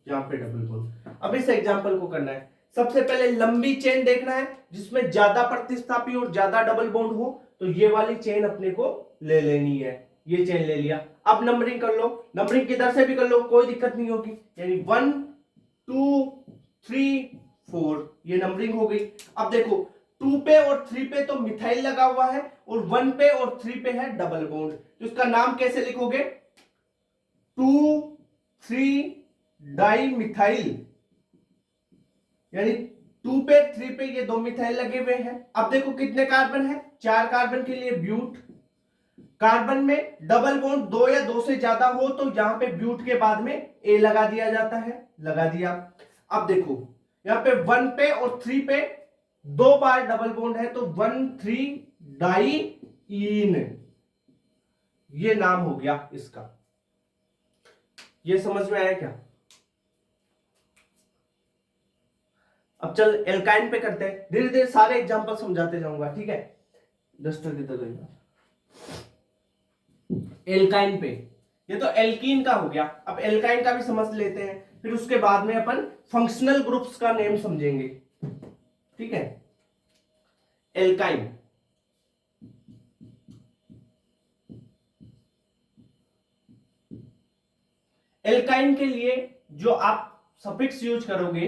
यहाँ पे डबल बॉन्ड। अब इस एग्जांपल को करना है, सबसे पहले लंबी चेन देखना है जिसमें ज्यादा प्रतिस्थापी और ज्यादा डबल बॉन्ड हो, तो ये वाली चेन अपने को ले लेनी है। ये चेन ले लिया। अब नंबरिंग कर लो, नंबरिंग किधर से भी कर लो, कोई दिक्कत नहीं होगी। यानी 1 2 3 4 ये नंबरिंग हो गई। अब देखो 2 पे और 3 पे तो मिथाइल लगा हुआ है और 1 पे और 3 पे है डबल बॉन्ड, तो इसका नाम कैसे लिखोगे? 2,3 डाई मिथाइल, यानी 2 पे 3 पे ये 2 मिथाइल लगे हुए हैं। अब देखो कितने कार्बन है, 4 कार्बन के लिए ब्यूट। कार्बन में डबल बॉन्ड 2 या 2 से ज्यादा हो तो यहां पे ब्यूट के बाद में ए लगा दिया जाता है, लगा दिया। अब देखो यहां पे 1 पे और 3 पे 2 बार डबल बॉन्ड है, तो 1,3 डाई इन, ये नाम हो गया इसका। ये समझ में आया क्या? अब चल एल्काइन पे करते हैं, धीरे धीरे सारे एग्जांपल समझाते जाऊंगा, ठीक है? डस्टर की तरह। एल्काइन पे, ये तो एल्कीन का हो गया, अब एल्काइन का भी समझ लेते हैं, फिर उसके बाद में अपन फंक्शनल ग्रुप्स का नेम समझेंगे, ठीक है? एल्काइन, एल्काइन के लिए जो आप सफिक्स यूज करोगे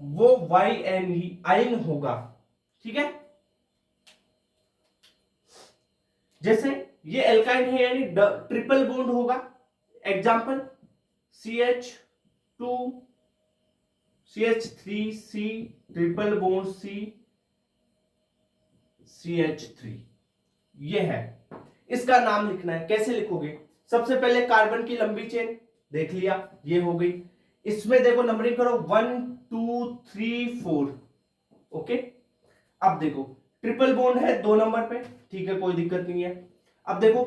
वो YNE आइन होगा, ठीक है? जैसे ये एल्काइन है यानी ट्रिपल बॉन्ड होगा। Example CH2 CH3C triple bond C CH3, ये है। इसका नाम लिखना है, कैसे लिखोगे? सबसे पहले कार्बन की लंबी चेन देख लिया, ये हो गई। इसमें देखो नंबरिंग करो 1 2 3 4, ओके? अब देखो ट्रिपल बॉन्ड है 2 नंबर पे, ठीक है, कोई दिक्कत नहीं है। अब देखो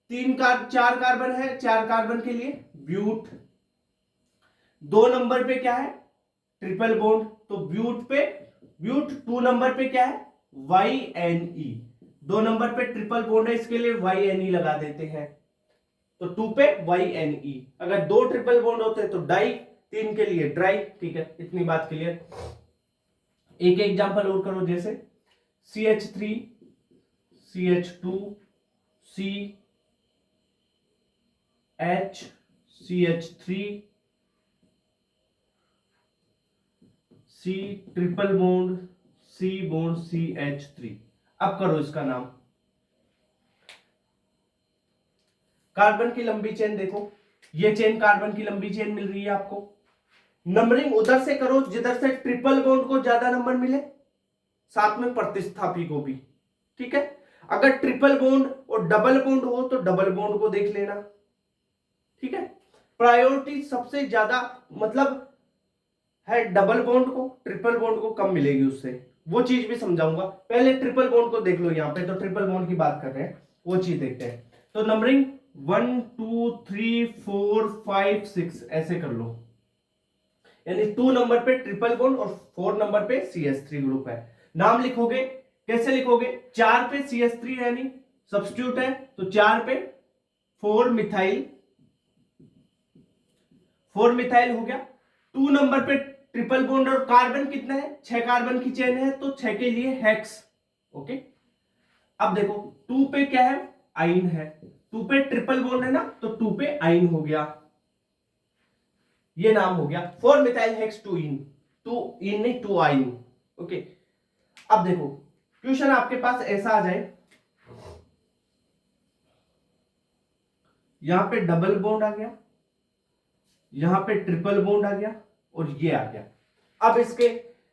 4 कार्बन है, 4 कार्बन के लिए ब्यूट। 2 नंबर पे क्या है? ट्रिपल बॉन्ड, तो ब्यूट 2 नंबर पे क्या है? YNE। 2 नंबर पे ट्रिपल बॉन्ड है, इसके लिए YNE लगा देते हैं, तो 2 पे YNE। अगर 2 ट्रिपल बॉन्ड होते तो डाई, 3 के लिए ड्राई, ठीक है? इतनी बात क्लियर। एक एग्जांपल और करो, जैसे CH3 CH2 C H CH3 C triple bond C bond CH3। अब करो इसका नाम। कार्बन की लंबी चेन देखो, ये चेन कार्बन की लंबी चेन मिल रही है आपको। नंबरिंग उधर से करो जिधर से ट्रिपल बॉन्ड को ज्यादा नंबर मिले, साथ में प्रतिस्थापी को भी, ठीक है? अगर ट्रिपल बॉन्ड और डबल बॉन्ड हो तो डबल बॉन्ड को देख लेना, ठीक है? प्रायोरिटी सबसे ज्यादा मतलब है डबल बॉन्ड को, ट्रिपल बॉन्ड को कम मिलेगी उससे, वो चीज भी समझाऊंगा। पहले ट्रिपल बॉन्ड को देख लो, यहां पे तो ट्रिपल बॉन्ड की बात कर रहे हैं, वो चीज देखते हैं। तो नंबरिंग 1 2 3 4 5 6 ऐसे कर लो, यानी 2 नंबर पे ट्रिपल बॉन्ड और 4 नंबर पे CH3 ग्रुप है। नाम लिखोगे, कैसे लिखोगे? 4 पे CH3 यानी सब्स्टिट्यूट है, तो 4 पे 4 मिथाइल हो गया। 2 नंबर पे ट्रिपल बॉन्ड और कार्बन कितना है? 6 कार्बन की चेन है, तो 6 के लिए हेक्स, ओके? अब देखो 2 पे क्या है? आइन है। 2 पे ट्रिपल बॉन्ड है ना, तो 2 पे आइन हो गया, ये नाम हो गया 4 मिथाइल हेक्स 2 इन, 2 इन नहीं 2 आइन, ओके? अब देखो क्वेश्चन आपके पास ऐसा आ जाए, यहां पे डबल बॉन्ड आ गया, यहां पे ट्रिपल बॉन्ड आ गया और ये आ गया। अब इसके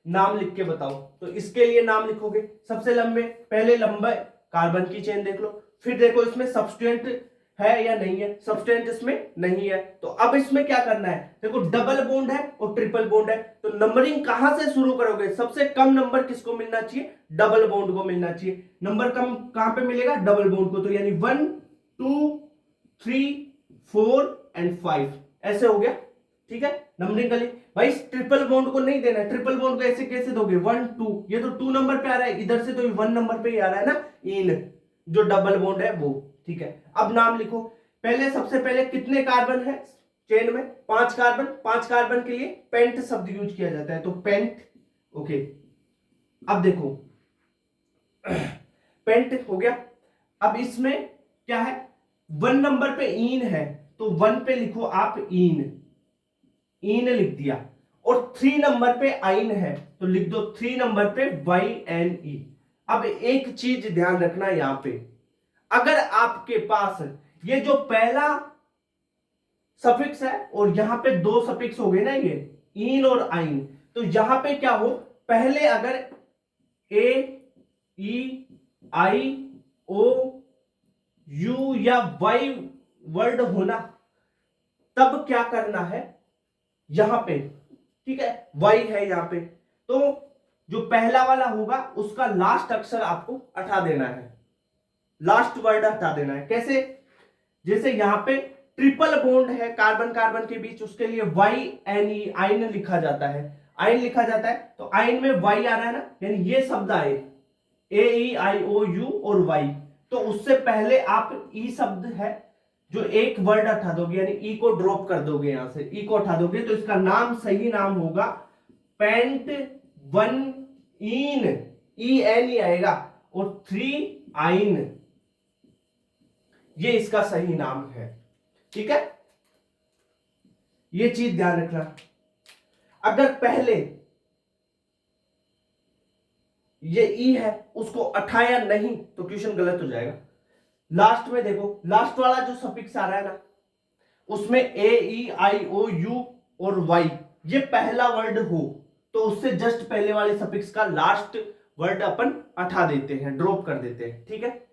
नाम लिख के बताओ, तो इसके लिए नाम लिखोगे सबसे लंबे, पहले लंबे कार्बन की चेन देख लो, फिर देखो इसमें सब्स्टिट्यूएंट है या नहीं है, सब्सटेंस इसमें नहीं है, तो अब इसमें क्या करना है? देखो डबल बॉन्ड है और ट्रिपल बॉन्ड है, तो नंबरिंग कहां से शुरू करोगे? सबसे कम नंबर किसको मिलना चाहिए? डबल बॉन्ड को मिलना चाहिए। नंबर कम कहां पे मिलेगा? डबल बॉन्ड को, तो यानी 1 2 3 4 एंड 5 ऐसे हो गया, ठीक है? नंबरिंग कर ली भाई। ट्रिपल बॉन्ड को नहीं देना है, ट्रिपल बॉन्ड को ऐसे कैसे दोगे? 1 2, ये तो 2 नंबर पे आ रहा है, इधर से तो 1 नंबर पे ही आ रहा है ना, इन जो डबल बॉन्ड है वो, ठीक है? अब नाम लिखो, पहले सबसे पहले कितने कार्बन है चेन में? 5 कार्बन। 5 कार्बन के लिए पेंट शब्द यूज किया जाता है, तो पेंट। ओके, अब देखो पेंट हो गया। अब इसमें क्या है, 1 नंबर पे ईन है, तो 1 पे लिखो आप ईन, ईन लिख दिया। और 3 नंबर पे आइन है, तो लिख दो 3 नंबर पे YNE। अब एक चीज ध्यान रखना यहां पे, अगर आपके पास ये जो पहला सफिक्स है और यहां पे 2 सफिक्स हो गए ना, ये इन और आइन, तो यहां पे क्या हो, पहले अगर AEIOU या Y वर्ड होना, तब क्या करना है यहां पे, ठीक है, Y है यहां पे, तो जो पहला वाला होगा उसका लास्ट अक्षर आपको हटा देना है, लास्ट वर्ड हटा देना है। कैसे? जैसे यहां पे ट्रिपल बॉन्ड है कार्बन कार्बन के बीच, उसके लिए YNE आइन लिखा जाता है, आइन लिखा जाता है, तो आइन में Y आ रहा है ना, यानी ये शब्द आए AEIOU और Y, तो उससे पहले आप ई शब्द है जो एक वर्ड हटा दोगे, यानी ई को ड्रॉप कर दोगे, यहां से ई को हटा दोगे, तो इसका नाम सही नाम होगा पेंट 1 इन, EN ही आएगा, और 3 आइन, ये इसका सही नाम है। ठीक है, ये चीज ध्यान रखना। अगर पहले ये ई है उसको उठाया नहीं तो क्वेश्चन गलत हो जाएगा। लास्ट में देखो, लास्ट वाला जो सफिक्स आ रहा है ना, उसमें AEIOU और Y ये पहला वर्ड हो, तो उससे जस्ट पहले वाले सफिक्स का लास्ट वर्ड अपन हटा देते हैं, ड्रॉप कर देते हैं। ठीक है,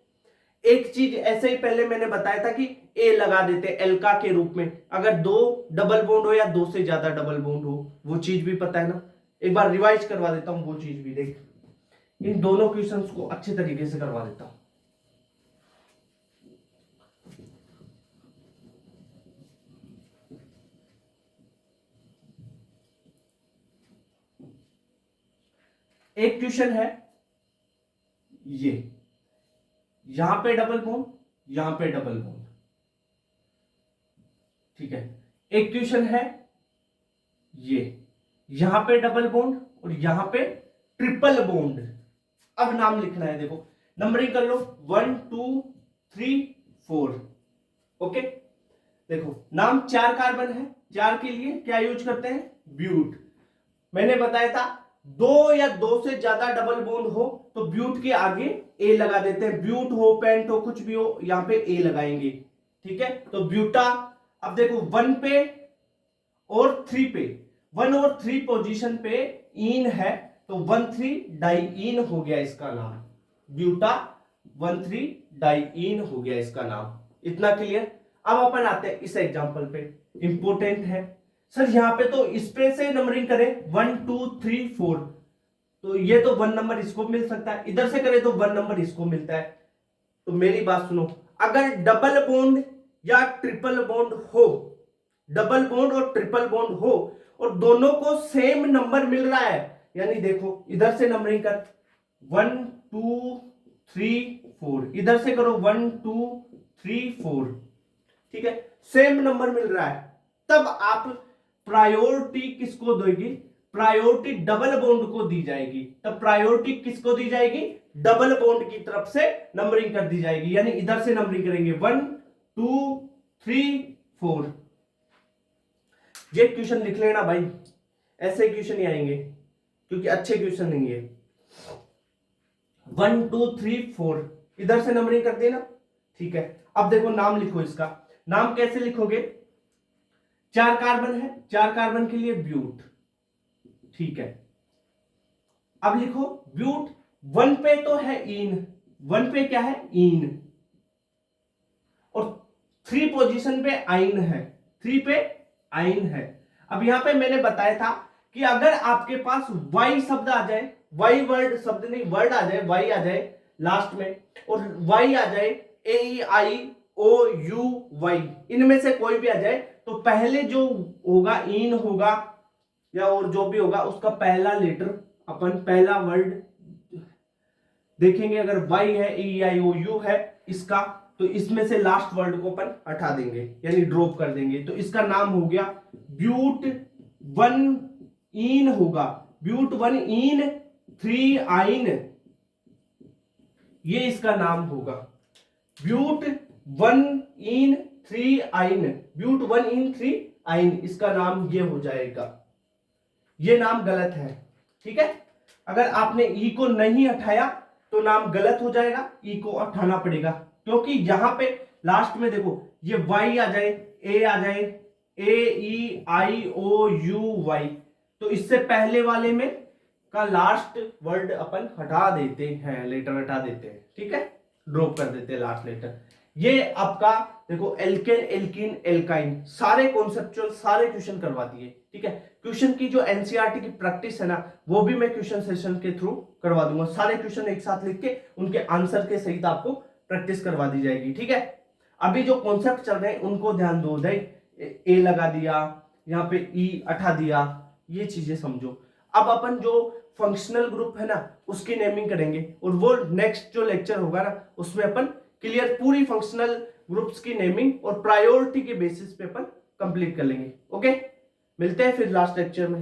एक चीज ऐसे ही पहले मैंने बताया था कि ए लगा देते एल्का के रूप में, अगर 2 डबल बॉन्ड हो या 2 से ज्यादा डबल बॉन्ड हो, वो चीज भी पता है ना, एक बार रिवाइज करवा देता हूं, वो चीज भी देख, इन दोनों क्वेश्चंस को अच्छे तरीके से करवा देता हूं। एक क्वेश्चन है ये, यहां पे डबल बॉन्ड, यहां पे डबल बॉन्ड, ठीक है। एक क्वेश्चन है ये, यहां पे डबल बॉन्ड और यहां पे ट्रिपल बॉन्ड। अब नाम लिखना है, देखो नंबरिंग कर लो 1 2 3 4। ओके, देखो नाम 4 कार्बन है, 4 के लिए क्या यूज करते हैं, ब्यूट। मैंने बताया था 2 या 2 से ज्यादा डबल बॉन्ड हो तो ब्यूट के आगे ए लगा देते हैं, ब्यूट हो पेंट हो कुछ भी हो, यहां पे ए लगाएंगे। ठीक है, तो ब्यूटा। अब देखो 1 पे और 3 पे, 1 और 3 पोजीशन पे इन है, तो 1,3 डाइईन हो गया इसका नाम, ब्यूटा 1,3 डाइईन हो गया इसका नाम। इतना क्लियर। अब अपन आते हैं इस एग्जांपल पे, इंपॉर्टेंट है सर। यहां पे तो इस पे से नंबरिंग करें 1 2 3 4, तो ये तो 1 नंबर इसको मिल सकता है, इधर से करें तो 1 नंबर इसको मिलता है। तो मेरी बात सुनो, अगर डबल बॉन्ड या ट्रिपल बॉन्ड हो, डबल बॉन्ड और ट्रिपल बॉन्ड हो और दोनों को सेम नंबर मिल रहा है, यानी देखो इधर से नंबरिंग कर 1 2 3 4, इधर से करो 1 2 3 4, ठीक है, सेम नंबर मिल रहा है, तब आप प्रायोरिटी किसको दोगी, प्रायोरिटी डबल बॉन्ड को दी जाएगी। तब प्रायोरिटी किसको दी जाएगी, डबल बॉन्ड की तरफ से नंबरिंग कर दी जाएगी, यानी इधर से नंबरिंग करेंगे 1 2 3 4। ये क्वेश्चन लिख लेना भाई, ऐसे क्वेश्चन ही आएंगे क्योंकि अच्छे क्वेश्चन नहीं है। 1 2 3 4 इधर से नंबरिंग कर देना, ठीक है। अब देखो नाम लिखो, इसका नाम कैसे लिखोगे, 4 कार्बन है, 4 कार्बन के लिए ब्यूट, ठीक है। अब लिखो ब्यूट, 1 पे तो है इन, 1 पे क्या है इन, और 3 पोजीशन पे आइन है, 3 पे आइन है। अब यहां पे मैंने बताया था कि अगर आपके पास Y शब्द आ जाए, Y वर्ड शब्द नहीं वर्ड आ जाए, Y आ जाए लास्ट में और Y आ जाए AEIOU, इनमें से कोई भी आ जाए, तो पहले जो होगा इन होगा या और जो भी होगा उसका पहला लेटर अपन पहला वर्ड देखेंगे। अगर Y है AEIOU है, इसका तो इसमें से लास्ट वर्ड को अपन हटा देंगे यानी ड्रॉप कर देंगे, तो इसका नाम हो गया ब्यूट वन इन होगा, ब्यूट वन इन थ्री आइन, ये इसका नाम होगा ब्यूट वन इन थ्री आइन, ब्यूट वन इन थ्री आइन, इसका नाम ये हो जाएगा। ये नाम गलत है, ठीक है। अगर आपने ई को नहीं हटाया तो नाम गलत हो जाएगा, ई को हटाना पड़ेगा, क्योंकि यहां पे लास्ट में देखो ये वाई आ जाए, ए आ जाए, ए ई आई ओ यू वाई, तो इससे पहले वाले में का लास्ट वर्ड अपन हटा देते हैं, लेटर हटा देते हैं, ठीक है, ड्रॉप कर देते हैं लास्ट लेटर। ये आपका देखो एल्केन, एल्कीन, एल्काइन, सारे कॉन्सेप्चुअल सारे क्वेश्चन करवा दिए, ठीक है। क्वेश्चन की जो एनसीईआरटी की प्रैक्टिस है ना, वो भी मैं क्वेश्चन सेशन के थ्रू करवा दूंगा, सारे क्वेश्चन एक साथ लिख के उनके आंसर के सहित आपको प्रैक्टिस करवा दी जाएगी, ठीक है। अभी जो कॉन्सेप्ट चल रहे हैं उनको ध्यान दो, ए लगा दिया, यहाँ पे ई हटा दिया, ये चीजें समझो। अब अपन जो फंक्शनल ग्रुप है ना उसकी नेमिंग करेंगे, और वो नेक्स्ट जो लेक्चर होगा ना उसमें अपन क्लियर पूरी फंक्शनल ग्रुप्स की नेमिंग और प्रायोरिटी के बेसिस पे अपन कंप्लीट कर लेंगे। ओके, मिलते हैं फिर लास्ट लेक्चर में।